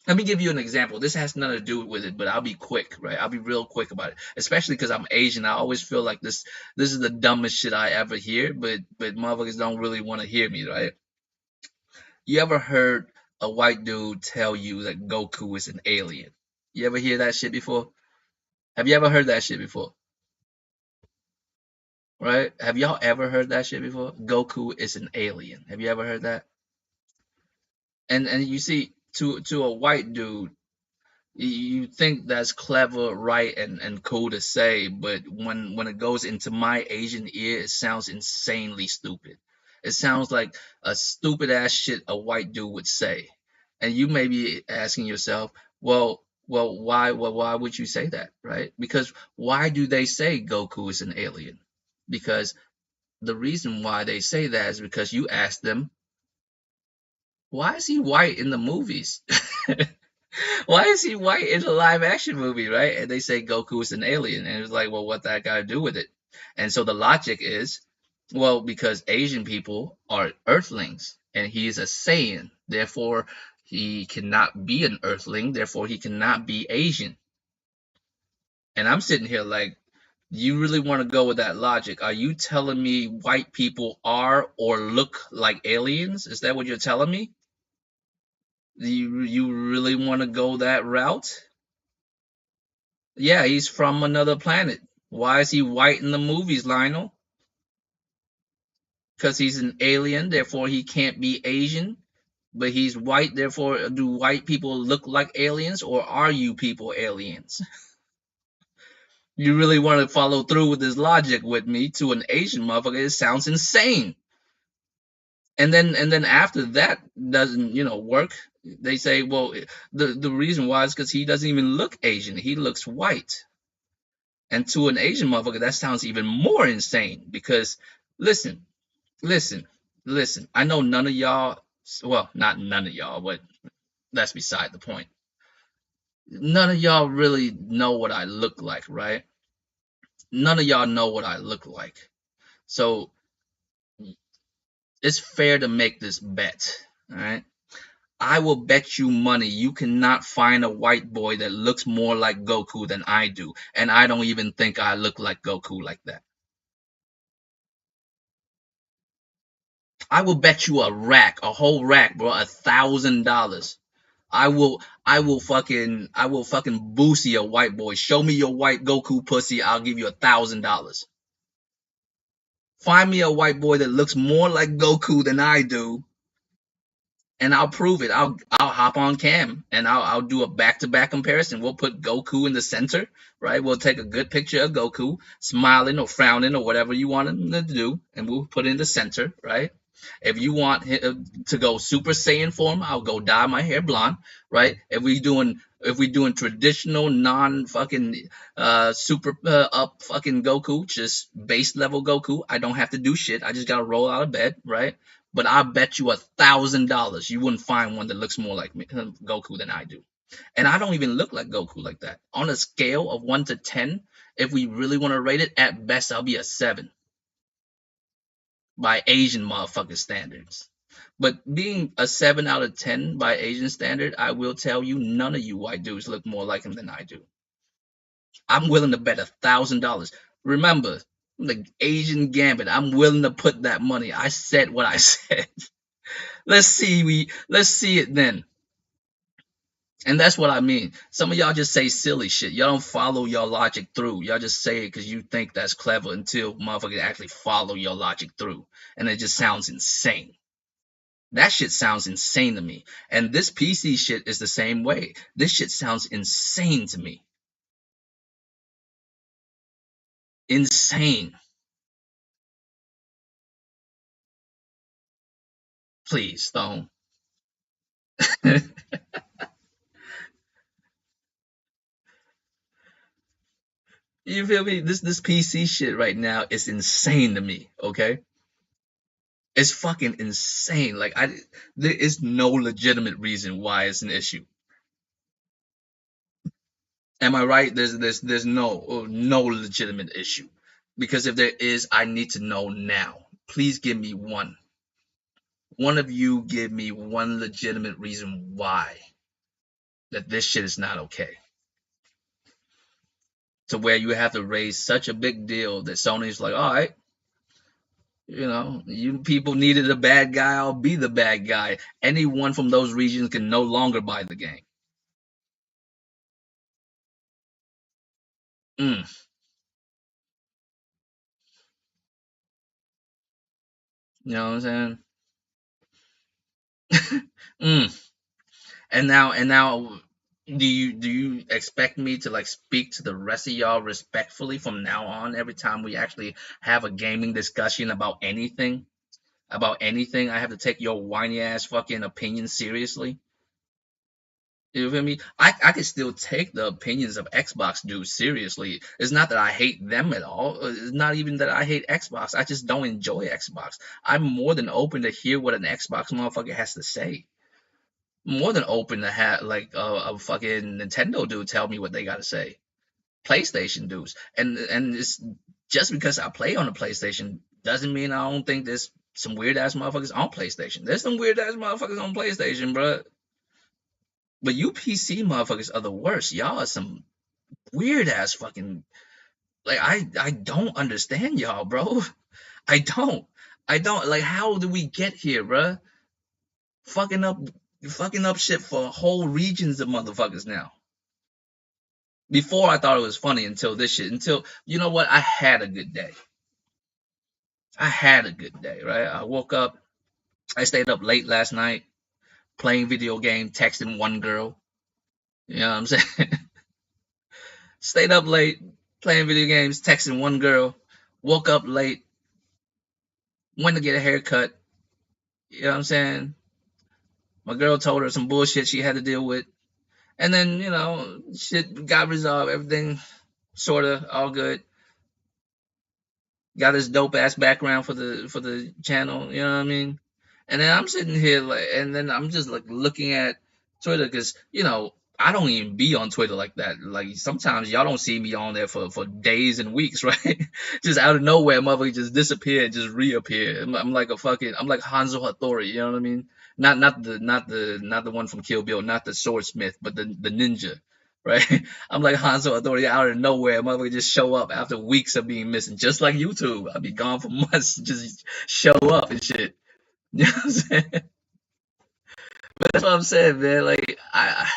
Let me give you an example. This has nothing to do with it, but I'll be quick, right? I'll be real quick about it. Especially because I'm Asian. I always feel like this is the dumbest shit I ever hear, but motherfuckers don't really want to hear me, right? You ever heard a white dude tell you that Goku is an alien? You ever hear that shit before? Have you ever heard that shit before? Right? Have y'all ever heard that shit before? Goku is an alien. Have you ever heard that? And you see, to a white dude, you think that's clever, right, and cool to say, but when it goes into my Asian ear, it sounds insanely stupid. It sounds like a stupid ass shit a white dude would say. And you may be asking yourself, why would you say that, right? Because why do they say Goku is an alien? Because the reason why they say that is because you ask them, why is he white in the movies? Why is he white in a live action movie, right? And they say Goku is an alien. And it's like, well, what that got to do with it? And so the logic is, well, because Asian people are earthlings and he is a Saiyan. Therefore, he cannot be an earthling. Therefore, he cannot be Asian. And I'm sitting here like, you really want to go with that logic? Are you telling me white people are or look like aliens? Is that what you're telling me? You really want to go that route? Yeah, he's from another planet. Why is he white in the movies, Lionel? Because he's an alien, therefore he can't be Asian. But he's white, therefore do white people look like aliens, or are you people aliens? You really want to follow through with this logic with me to an Asian motherfucker? It sounds insane. And then after that doesn't work, they say, well, the reason why is because he doesn't even look Asian. He looks white. And to an Asian motherfucker, that sounds even more insane because listen, listen, listen. I know none of y'all, well, not none of y'all, but that's beside the point. None of y'all really know what I look like, right? None of y'all know what I look like. So it's fair to make this bet, all right? I will bet you money you cannot find a white boy that looks more like Goku than I do. And I don't even think I look like Goku like that. I will bet you a whole rack, bro, $1,000. I will fucking boosie a white boy. Show me your white Goku pussy, I'll give you $1,000. Find me a white boy that looks more like Goku than I do, and I'll prove it. I'll hop on cam and I'll do a back to back comparison. We'll put Goku in the center, right? We'll take a good picture of Goku smiling or frowning or whatever you want him to do, and we'll put it in the center, right? If you want to go Super Saiyan form, I'll go dye my hair blonde, right? If we doing traditional non fucking super up fucking Goku, just base level Goku, I don't have to do shit. I just gotta roll out of bed, right? But I bet you $1,000 you wouldn't find one that looks more like Goku than I do. And I don't even look like Goku like that. On a scale of 1 to 10, if we really want to rate it, at best I'll be a 7 by Asian motherfucker standards. But being a 7 out of 10 by Asian standard, I will tell you, none of you white dudes look more like him than I do. I'm willing to bet $1,000. Remember, The Asian Gambit. I'm willing to put that money. I said what I said. Let's see it then. And that's what I mean. Some of y'all just say silly shit. Y'all don't follow your logic through. Y'all just say it because you think that's clever until motherfuckers actually follow your logic through. And it just sounds insane. That shit sounds insane to me. And this PC shit is the same way. This shit sounds insane to me. Insane. Please, Stone. You feel me? This PC shit right now is insane to me, okay? It's fucking insane. Like there is no legitimate reason why it's an issue. Am I right? There's no legitimate issue. Because if there is, I need to know now. Please give me one. One of you give me one legitimate reason why that this shit is not okay. To where you have to raise such a big deal that Sony's like, all right, you people needed a bad guy, I'll be the bad guy. Anyone from those regions can no longer buy the game. Mm, you know what I'm saying? Mm. And now do you expect me to like speak to the rest of y'all respectfully from now on every time we actually have a gaming discussion about anything? About anything, I have to take your whiny ass fucking opinion seriously. You feel me? I can still take the opinions of Xbox dudes seriously. It's not that I hate them at all. It's not even that I hate Xbox. I just don't enjoy Xbox. I'm more than open to hear what an Xbox motherfucker has to say. More than open to have like a fucking Nintendo dude tell me what they gotta say. PlayStation dudes, and it's just because I play on the PlayStation doesn't mean I don't think there's some weird ass motherfuckers on PlayStation. There's some weird ass motherfuckers on PlayStation, bro. But you PC motherfuckers are the worst. Y'all are some weird ass fucking like I don't understand y'all, bro. I don't. I don't like how do we get here, bro? Fucking up fucking up shit for whole regions of motherfuckers now. Before I thought it was funny until this shit. Until you know what? I had a good day. I had a good day, right? I woke up, I stayed up late last night playing video game, texting one girl. You know what I'm saying? Stayed up late playing video games, texting one girl. Woke up late, went to get a haircut. You know what I'm saying? My girl told her some bullshit she had to deal with. And then, shit got resolved. Everything sort of all good. Got this dope ass background for the channel. You know what I mean? And then I'm sitting here like, and then I'm just like looking at Twitter because I don't even be on Twitter like that. Like sometimes y'all don't see me on there for days and weeks, right? Just out of nowhere, motherfucker just disappear and just reappear. I'm like I'm like Hanzo Hattori. You know what I mean? Not the one from Kill Bill, not the swordsmith, but the ninja. Right, I'm like Hanzo Hattori out of nowhere. Motherfucker just show up after weeks of being missing, just like YouTube. I'll be gone for months, just show up and shit. You know what I'm saying? But that's what I'm saying, man. Like I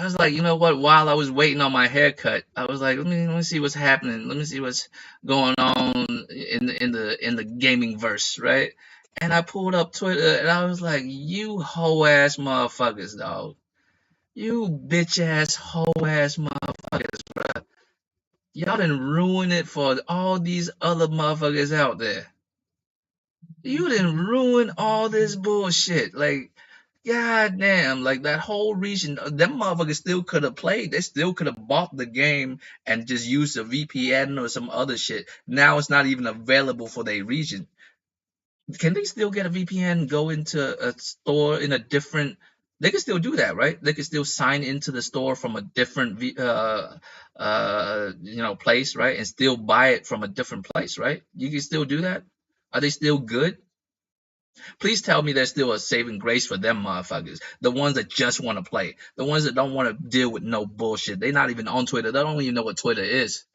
was like, you know what? While I was waiting on my haircut, I was like, let me see what's happening. Let me see what's going on in the gaming verse, right? And I pulled up Twitter and I was like, you hoe ass motherfuckers, dog. You bitch ass hoe ass motherfuckers, bro. Y'all done ruin it for all these other motherfuckers out there. You didn't ruin all this bullshit. Like, god damn, like that whole region, them motherfuckers still could have played. They still could have bought the game and just used a VPN or some other shit. Now it's not even available for their region. Can they still get a VPN, go into a store in a different? They can still do that, right? They can still sign into the store from a different place, right? And still buy it from a different place, right? You can still do that. Are they still good? Please tell me there's still a saving grace for them motherfuckers. The ones that just want to play. The ones that don't want to deal with no bullshit. They're not even on Twitter. They don't even know what Twitter is.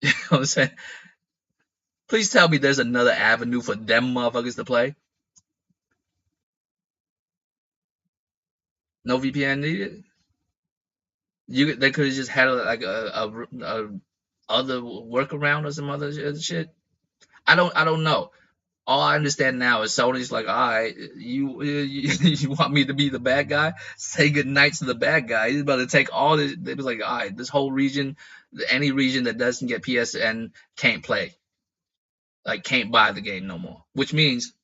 You know what I'm saying? Please tell me there's another avenue for them motherfuckers to play. No VPN needed. They could have just had like a other workaround or some other shit. I don't know. All I understand now is Sony's like, all right, you want me to be the bad guy? Say good night to the bad guy. He's about to take all this. They was like, all right, this whole region, any region that doesn't get PSN can't play, like can't buy the game no more. Which means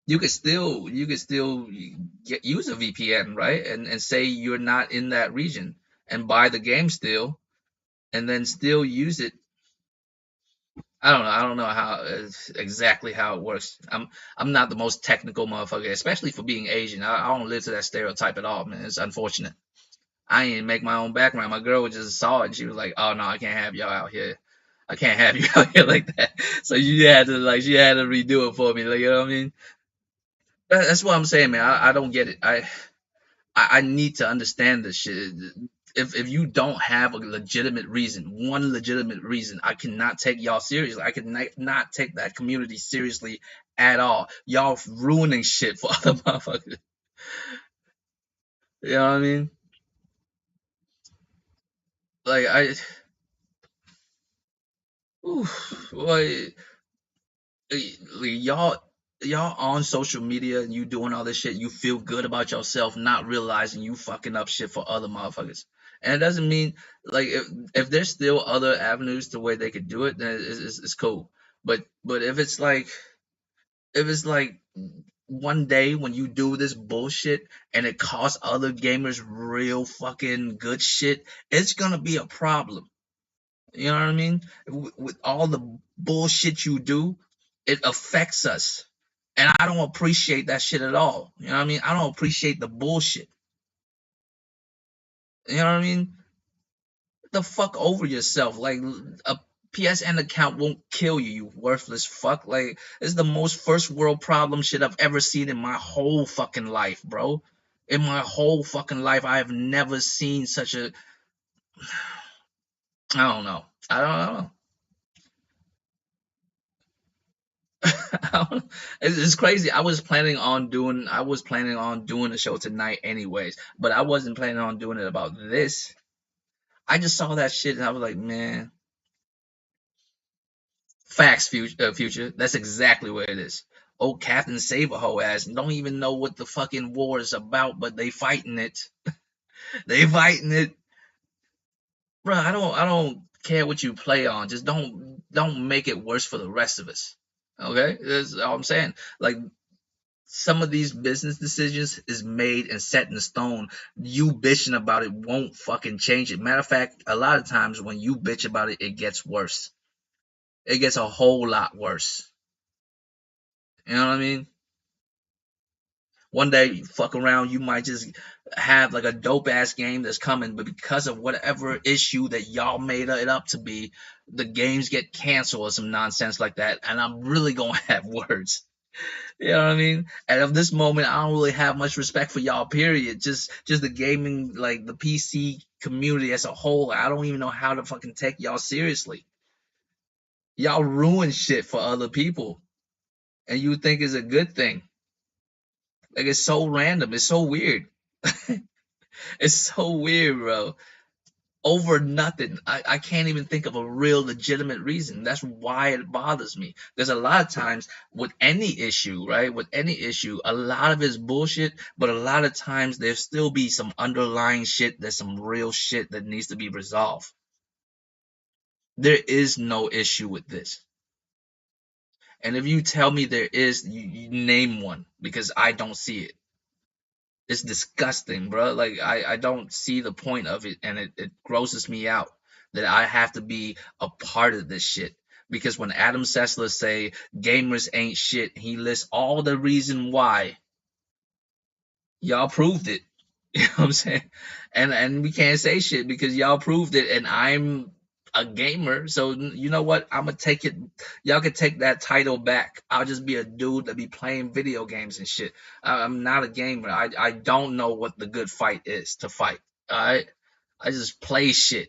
you could still use a VPN, right? And say you're not in that region and buy the game still, and then still use it. I don't know how exactly how it works. I'm not the most technical motherfucker, especially for being Asian. I don't live to that stereotype at all, man. It's unfortunate. I ain't make my own background. My girl just saw it and she was like, "Oh no, I can't have y'all out here. I can't have you out here like that." So she had to redo it for me. Like, you know what I mean? That's what I'm saying, man. I don't get it. I need to understand this shit. If you don't have a legitimate reason, one legitimate reason, I cannot take y'all seriously. I cannot take that community seriously at all. Y'all ruining shit for other motherfuckers. You know what I mean? Like like, y'all on social media and you doing all this shit, you feel good about yourself, not realizing you fucking up shit for other motherfuckers. And it doesn't mean like if there's still other avenues to where they could do it, then it's cool. But if it's like one day when you do this bullshit and it costs other gamers real fucking good shit, it's gonna be a problem. You know what I mean? With all the bullshit you do, it affects us. And I don't appreciate that shit at all. You know what I mean? I don't appreciate the bullshit. You know what I mean? Get the fuck over yourself. Like a PSN account won't kill you, you worthless fuck. Like it's the most first world problem shit I've ever seen in my whole fucking life, bro. In my whole fucking life, I have never seen such a. I don't know. I don't know. It's crazy. I was planning on doing a show tonight anyways, but I wasn't planning on doing it about this. I just saw that shit and I was like, man, facts, future. That's exactly what it is. Old Captain Save a hoe ass don't even know what the fucking war is about, but they fighting it. They fighting it, bro. I don't care what you play on. Just don't make it worse for the rest of us. Okay, that's all I'm saying. Like some of these business decisions is made and set in stone. You bitching about it won't fucking change it. Matter of fact, a lot of times when you bitch about it, it gets worse. It gets a whole lot worse. You know what I mean? One day, you fuck around, you might just have like a dope ass game that's coming, but because of whatever issue that y'all made it up to be, the games get canceled or some nonsense like that, and I'm really gonna have words. You know what I mean? And at this moment, I don't really have much respect for y'all. Period. Just the gaming, like the PC community as a whole. I don't even know how to fucking take y'all seriously. Y'all ruin shit for other people, and you think it's a good thing. Like it's so random. It's so weird. It's so weird, bro. Over nothing. I can't even think of a real legitimate reason. That's why it bothers me. There's a lot of times with any issue, right? With any issue, a lot of it's bullshit, but a lot of times there still be some underlying shit. There's some real shit that needs to be resolved. There is no issue with this. And if you tell me there is, you name one because I don't see it. It's disgusting, bro. Like I don't see the point of it, and it grosses me out that I have to be a part of this shit. Because when Adam Sessler say gamers ain't shit, he lists all the reason why. Y'all proved it. You know what I'm saying? And we can't say shit because y'all proved it, and I'm a gamer. So you know what? I'm gonna take it. Y'all can take that title back. I'll just be a dude that be playing video games and shit. I'm not a gamer. I don't know what the good fight is to fight. All right. I just play shit.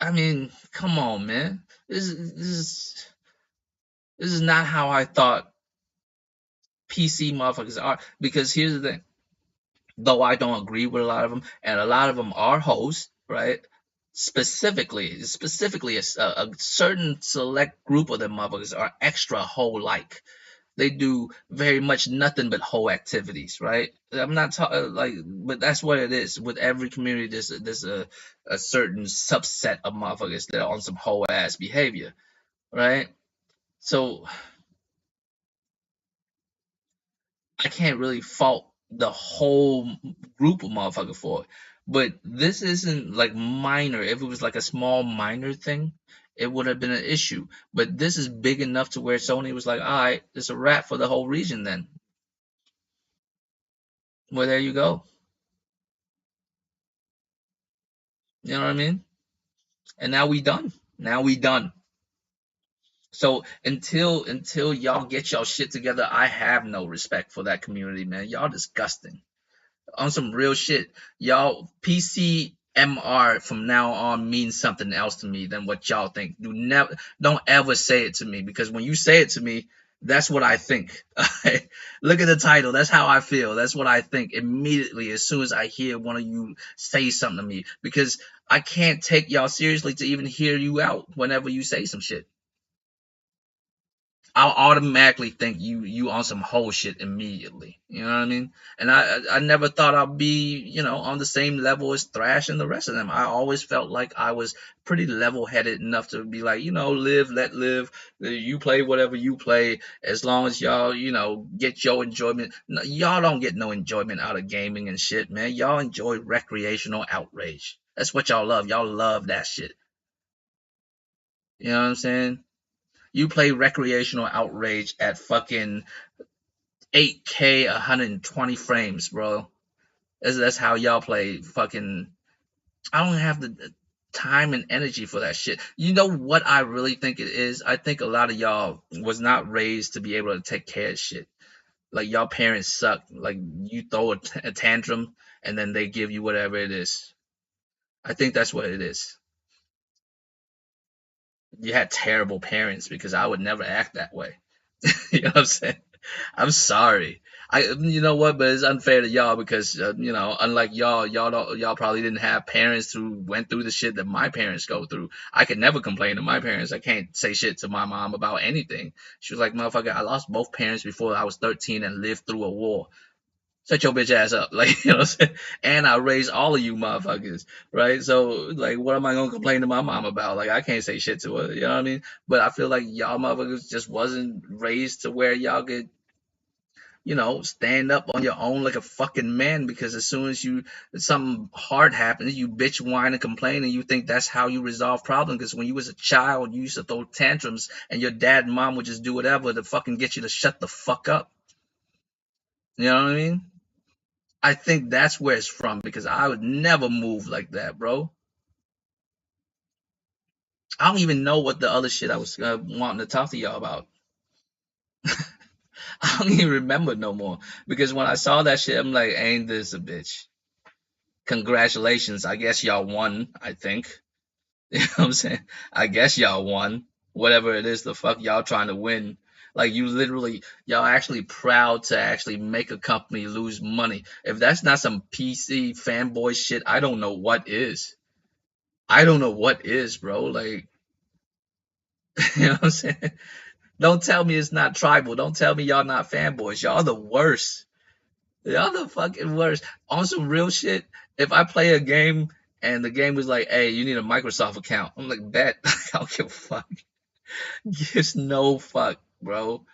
I mean, come on, man. This is not how I thought PC motherfuckers are. Because here's the thing, though I don't agree with a lot of them, and a lot of them are hoes, right? Specifically, a certain select group of them motherfuckers are extra hoe like. They do very much nothing but hoe activities, right? I'm not talking like, but that's what it is. With every community, there's a certain subset of motherfuckers that are on some hoe ass behavior, right? So I can't really fault the whole group of motherfuckers for it. But this isn't like minor. If it was like a small minor thing, it would have been an issue. But this is big enough to where Sony was like, all right, it's a wrap for the whole region then. Well, there you go. You know what I mean? And now we done. Now we done. So until y'all get y'all shit together, I have no respect for that community, man. Y'all disgusting. On some real shit, y'all PCMR from now on means something else to me than what y'all think. Don't ever say it to me, because when you say it to me, that's what I think. Look at the title. That's how I feel. That's what I think immediately as soon as I hear one of you say something to me, because I can't take y'all seriously to even hear you out whenever you say some shit. I'll automatically think you on some whole shit immediately. You know what I mean? And I never thought I'd be, on the same level as Thrash and the rest of them. I always felt like I was pretty level headed enough to be like, live, let live. You play whatever you play, as long as y'all, get your enjoyment. No, y'all don't get no enjoyment out of gaming and shit, man. Y'all enjoy recreational outrage. That's what y'all love. Y'all love that shit. You know what I'm saying? You play recreational outrage at fucking 8K 120 frames, bro. That's how y'all play fucking. I don't have the time and energy for that shit. You know what I really think it is? I think a lot of y'all was not raised to be able to take care of shit. Like, y'all parents suck. Like, you throw a tantrum and then they give you whatever it is. I think that's what it is. You had terrible parents, because I would never act that way. You know what I'm saying? I'm sorry. You know what? But it's unfair to y'all, because unlike y'all probably didn't have parents who went through the shit that my parents go through. I could never complain to my parents. I can't say shit to my mom about anything. She was like, "Motherfucker, I lost both parents before I was 13 and lived through a war. Shut your bitch ass up." Like, you know what I'm saying? And I raised all of you motherfuckers, right? So, like, what am I gonna complain to my mom about? Like, I can't say shit to her, you know what I mean? But I feel like y'all motherfuckers just wasn't raised to where y'all could, stand up on your own like a fucking man, because as soon as something hard happens, you bitch, whine, and complain, and you think that's how you resolve problems. Because when you was a child, you used to throw tantrums, and your dad and mom would just do whatever to fucking get you to shut the fuck up. You know what I mean? I think that's where it's from, because I would never move like that, bro. I don't even know what the other shit I was wanting to talk to y'all about. I don't even remember no more, because when I saw that shit, I'm like, ain't this a bitch? Congratulations. I guess y'all won, I think. You know what I'm saying? I guess y'all won. Whatever it is the fuck y'all trying to win. Like, you literally, y'all actually proud to actually make a company lose money. If that's not some PC fanboy shit, I don't know what is. I don't know what is, bro. Like, you know what I'm saying? Don't tell me it's not tribal. Don't tell me y'all not fanboys. Y'all the worst. Y'all the fucking worst. On some real shit, if I play a game and the game was like, "Hey, you need a Microsoft account," I'm like, "Bet." I don't give a fuck. Gives no fuck, bro.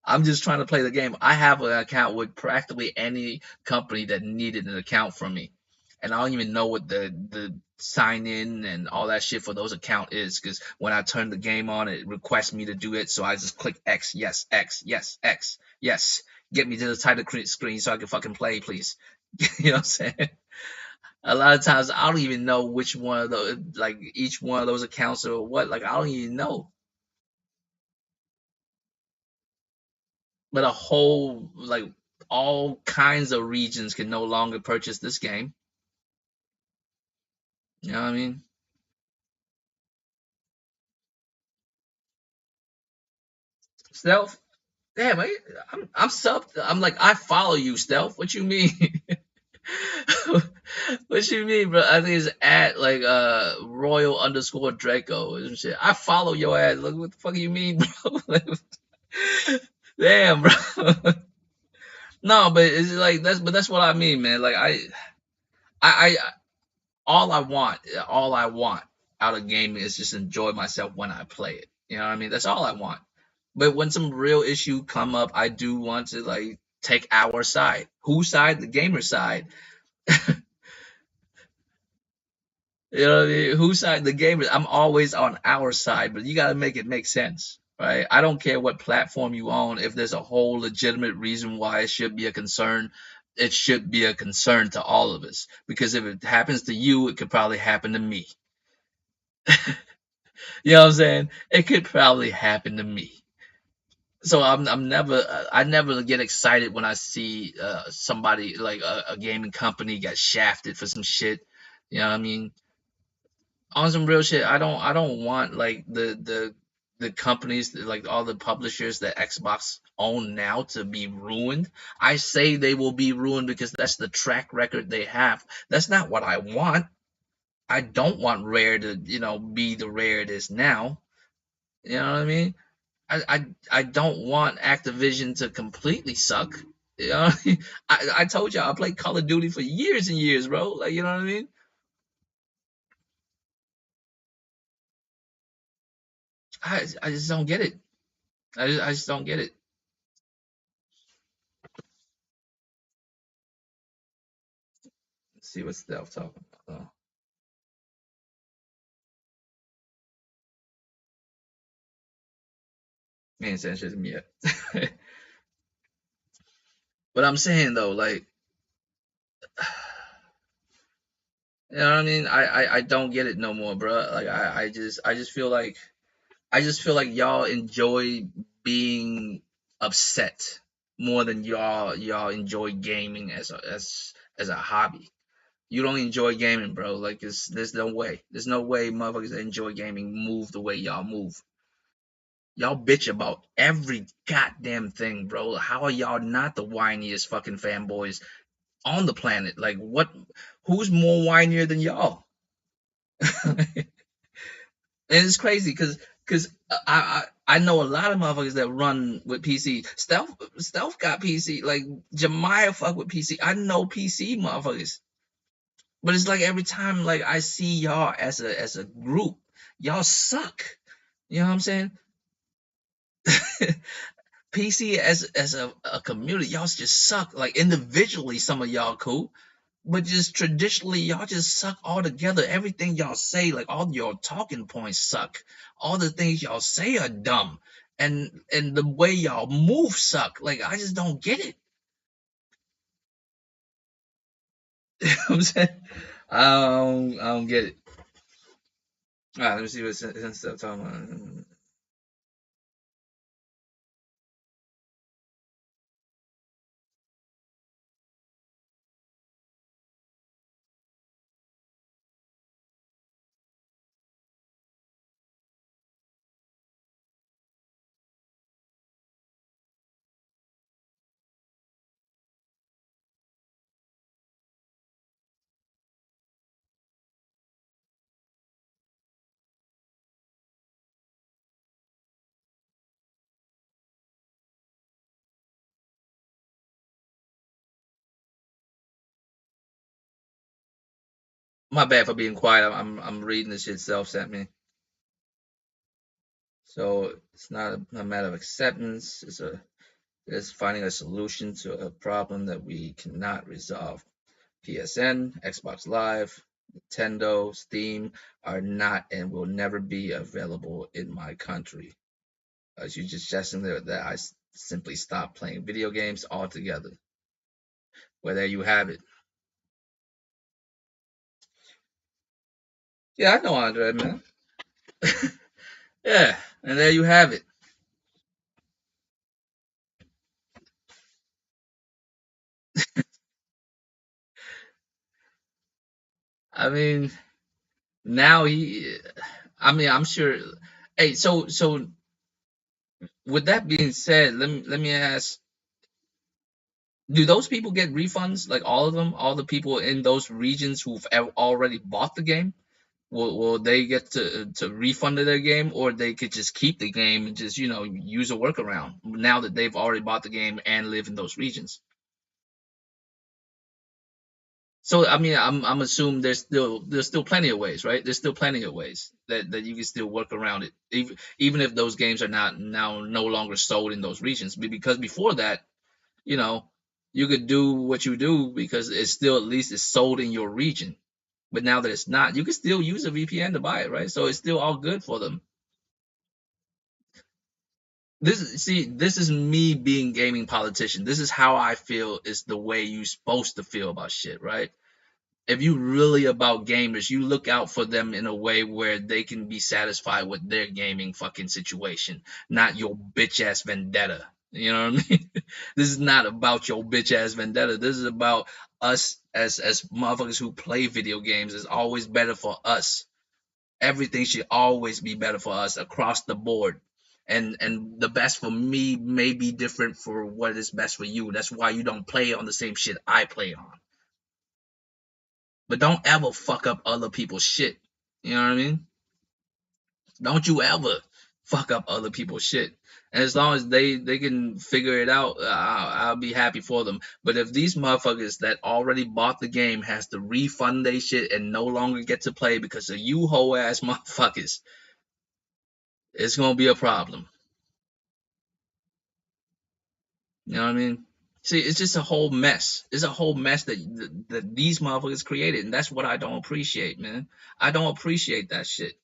I'm just trying to play the game. I have an account with practically any company that needed an account from me, and I don't even know what the sign in and all that shit for those account is, because when I turn the game on, it requests me to do it, so I just click X, yes, X, yes, X, yes. Get me to the title screen so I can fucking play, please. You know what I'm saying? A lot of times I don't even know which one of those, like each one of those accounts or what. Like, I don't even know. But a whole, like, all kinds of regions can no longer purchase this game. You know what I mean? Stealth. Damn, I'm sub. I'm like I follow you, Stealth. What you mean? What you mean, bro? I think it's at like Royal underscore Draco and shit. I follow your ass. Like, what the fuck you mean, bro? Like, damn, bro. No, but it's like that's what I mean, man. Like I all I want out of gaming is just enjoy myself when I play it. You know what I mean? That's all I want. But when some real issue come up, I do want to like take our side. Whose side? The gamer side. You know what I mean? Whose side? The gamers. I'm always on our side, but you got to make it make sense, right? I don't care what platform you own. If there's a whole legitimate reason why it should be a concern, it should be a concern to all of us. Because if it happens to you, it could probably happen to me. You know what I'm saying? It could probably happen to me. So I'm never I never get excited when I see somebody like a gaming company get shafted for some shit. You know what I mean? On some real shit, I don't want like the companies like all the publishers that Xbox own now to be ruined. I say they will be ruined because that's the track record they have. That's not what I want. I don't want Rare to, be the Rare it is now. You know what I mean? I don't want Activision to completely suck. You know what I mean? I told you I played Call of Duty for years and years, bro. Like, you know what I mean? I just don't get it. I just don't get it. Let's see what Stealth talking about. Oh, he ain't saying shit to me yet. But I'm saying though, like, you know what I mean? I don't get it no more, bro. Like I just feel like y'all enjoy being upset more than y'all enjoy gaming as a hobby. You don't enjoy gaming, bro. Like there's no way. There's no way motherfuckers that enjoy gaming move the way y'all move. Y'all bitch about every goddamn thing, bro. How are y'all not the whiniest fucking fanboys on the planet? Like what who's more whinier than y'all? And it's crazy because I know a lot of motherfuckers that run with PC. Stealth got PC. Like Jemiah fuck with PC. I know PC motherfuckers. But it's like every time like I see y'all as a group, y'all suck. You know what I'm saying? PC as a community, y'all just suck. Like individually, some of y'all cool, but just traditionally, y'all just suck all together. Everything y'all say, like all your talking points suck. All the things y'all say are dumb, and the way y'all move suck. Like I just don't get it. You know what I'm saying? I don't get it. All right, let me see what stuff talking about. My bad for being quiet. I'm reading the shit self sent me. So it's not a matter of acceptance. It's finding a solution to a problem that we cannot resolve. PSN, Xbox Live, Nintendo, Steam are not and will never be available in my country. As you just suggesting there that I simply stop playing video games altogether. Well, there you have it. Yeah, I know Andre, man. Yeah, and there you have it. I mean, now he. I mean, I'm sure. Hey, so with that being said, let me ask: do those people get refunds? Like all of them, all the people in those regions who've already bought the game, will they get to refund their game, or they could just keep the game and just use a workaround now that they've already bought the game and live in those regions? So I mean, I'm assuming there's still plenty of ways, right? There's still plenty of ways that you can still work around it, even if those games are not now no longer sold in those regions. Because before that, you know, you could do what you do because it's still at least it's sold in your region. But now that it's not, you can still use a VPN to buy it, right? So it's still all good for them. This is me being gaming politician. This is how I feel is the way you are supposed to feel about shit, right? If you really about gamers, you look out for them in a way where they can be satisfied with their gaming fucking situation, not your bitch ass vendetta. You know what I mean? This is not about your bitch ass vendetta. This is about us as motherfuckers who play video games. It's always better for us. Everything should always be better for us across the board. And the best for me may be different for what is best for you. That's why you don't play on the same shit I play on. But don't ever fuck up other people's shit. You know what I mean? Don't you ever fuck up other people's shit. And as long as they can figure it out, I'll be happy for them. But if these motherfuckers that already bought the game has to refund their shit and no longer get to play because of you hoe ass motherfuckers, it's gonna be a problem. You know what I mean? See, it's just a whole mess. It's a whole mess that these motherfuckers created, and that's what I don't appreciate, man. I don't appreciate that shit.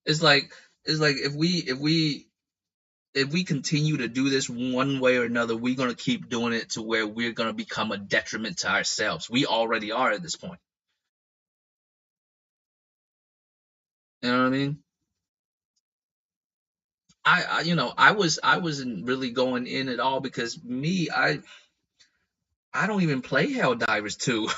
It's like if we continue to do this one way or another, we're gonna keep doing it to where we're gonna become a detriment to ourselves. We already are at this point. You know what I mean? I wasn't really going in at all because me, I don't even play Helldivers 2.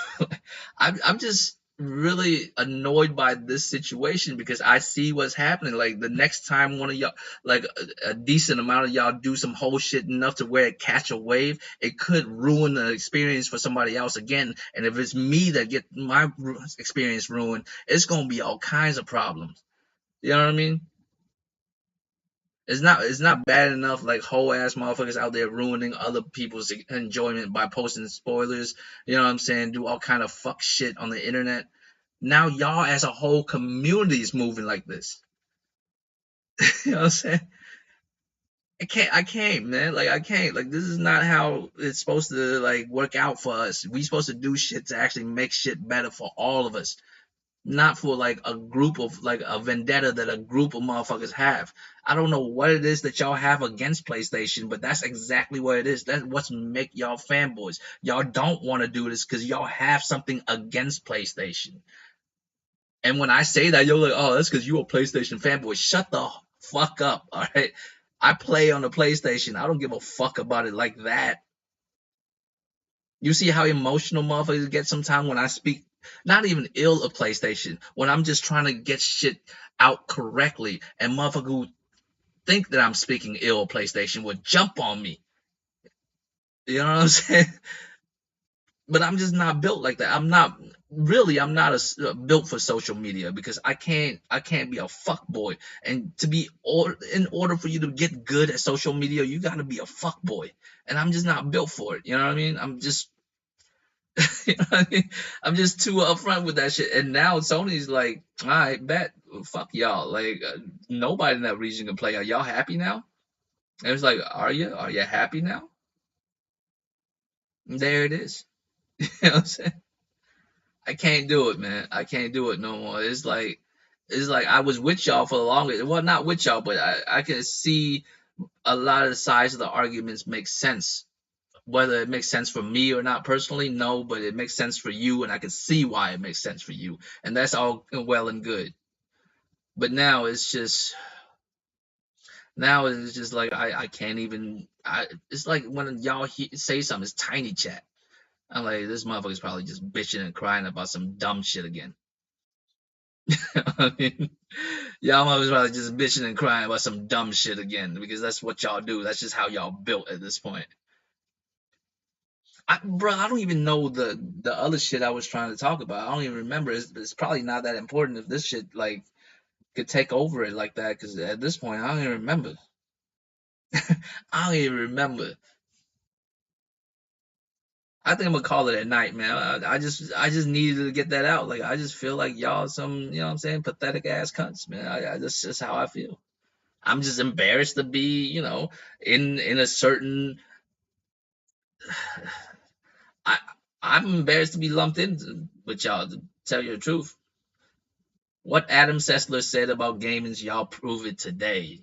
I'm just really annoyed by this situation because I see what's happening. Like the next time one of y'all, like a decent amount of y'all do some whole shit enough to where it catch a wave, it could ruin the experience for somebody else again. And if it's me that get my experience ruined, it's gonna be all kinds of problems. You know what I mean? It's not bad enough like whole ass motherfuckers out there ruining other people's enjoyment by posting spoilers. You know what I'm saying? Do all kind of fuck shit on the internet. Now y'all as a whole community is moving like this. You know what I'm saying? I can't, man. Like I can't. Like this is not how it's supposed to like work out for us. We supposed to do shit to actually make shit better for all of us, not for like a group of like a vendetta that a group of motherfuckers have. I don't know what it is that y'all have against PlayStation, but that's exactly what it is. That's what's make y'all fanboys. Y'all don't want to do this because y'all have something against PlayStation. And when I say that, you're like, oh, that's because you're a PlayStation fanboy. Shut the fuck up, all right? I play on the PlayStation. I don't give a fuck about it like that. You see how emotional motherfuckers get sometimes when I speak not even ill of PlayStation, when I'm just trying to get shit out correctly, and motherfuckers who think that I'm speaking ill of PlayStation would jump on me. You know what I'm saying? But I'm just not built like that. I'm not built for social media because I can't be a fuck boy. And in order for you to get good at social media, you got to be a fuck boy. And I'm just not built for it. You know what I mean? I'm just you know what I mean? I'm just too upfront with that shit. And now Sony's like, all right, bet, fuck y'all. Like nobody in that region can play. Are y'all happy now? And it's like, are you? Are you happy now? And there it is. You know what I'm saying? I can't do it, man. I can't do it no more. It's like I was with y'all for the longest. Well, not with y'all, but I can see a lot of the sides of the arguments make sense. Whether it makes sense for me or not personally, no, but it makes sense for you, and I can see why it makes sense for you, and that's all well and good. But now it's just like I can't even. It's like when y'all say something, it's tiny chat. I'm like, this motherfucker's probably just bitching and crying about some dumb shit again. I mean, y'all motherfuckers probably just bitching and crying about some dumb shit again because that's what y'all do. That's just how y'all built at this point. Bro, I don't even know the other shit I was trying to talk about. I don't even remember. It's probably not that important if this shit like could take over it like that. Because at this point, I don't even remember. I don't even remember. I think I'm gonna call it at night, man. I just needed to get that out. Like I just feel like y'all some, you know what I'm saying, pathetic ass cunts, man. That's just how I feel. I'm just embarrassed to be, in a certain. I I'm embarrassed to be lumped in with y'all. To tell you the truth, what Adam Sessler said about gamers, y'all prove it today.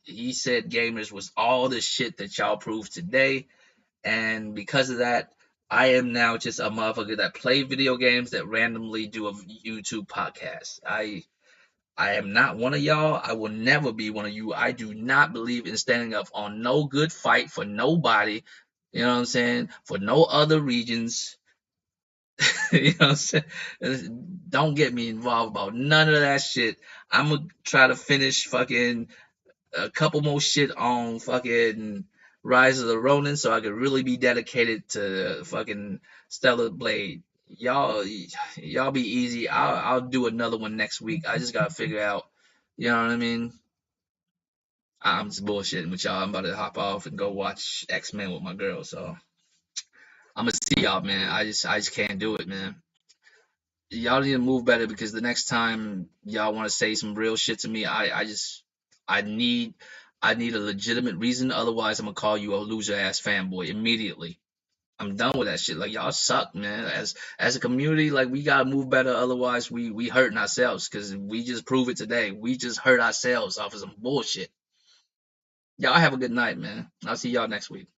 He said gamers was all the shit that y'all prove today, and because of that, I am now just a motherfucker that play video games that randomly do a YouTube podcast. I am not one of y'all. I will never be one of you. I do not believe in standing up on no good fight for nobody. You know what I'm saying? For no other regions. You know what I'm saying? Don't get me involved about none of that shit. I'm gonna try to finish fucking a couple more shit on fucking Rise of the Ronin so I could really be dedicated to fucking Stellar Blade. Y'all be easy. I'll do another one next week. I just gotta figure out, you know what I mean? I'm just bullshitting with y'all. I'm about to hop off and go watch X-Men with my girl. So I'm gonna see y'all, man. I just can't do it, man. Y'all need to move better because the next time y'all want to say some real shit to me, I need I need a legitimate reason. Otherwise, I'm gonna call you a loser ass fanboy immediately. I'm done with that shit. Like y'all suck, man. As a community, like we gotta move better. Otherwise, we hurting ourselves because we just prove it today. We just hurt ourselves off of some bullshit. Y'all have a good night, man. I'll see y'all next week.